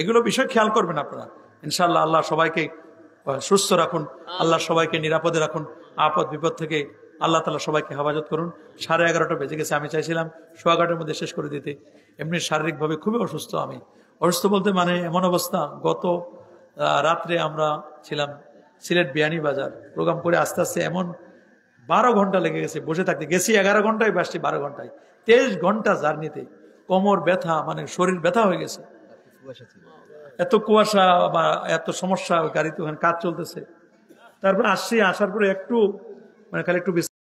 এগুলো বিষয় খেয়াল করবেন আপনারা ইনশাআল্লাহ। আল্লাহ সবাইকে সুস্থ রাখুন, আল্লাহ সবাইকে নিরাপদে রাখুন, আপদ বিপদ থেকে আল্লাহ তাআলা সবাইকে হেফাজত করুন। 11:30 বেজে গেছে, আমি চাইছিলাম 11:15 মধ্যে শেষ করে দিতে। এমনি শারীরিকভাবে খুবই অসুস্থ আমি। অসুস্থ বলতে মানে এমন অবস্থা, গত রাত্রে আমরা ছিলাম সিলেট বিয়ানীবাজার, প্রোগ্রাম করে আস্তে আস্তে এমন 12 ঘন্টা লেগে গেছে বসে থাকতে। গেছি 11 ঘন্টায়, বাসছি 12 ঘন্টায়, 23 ঘন্টা জার্নিতে। কোমর ব্যথা, মানে শরীর ব্যথা হয়ে গেছে। এত কুয়াশা বা এত সমস্যা, গাড়িতে ওখানে কাজ চলতেছে। তারপর আসার পরে একটু মানে খালি একটু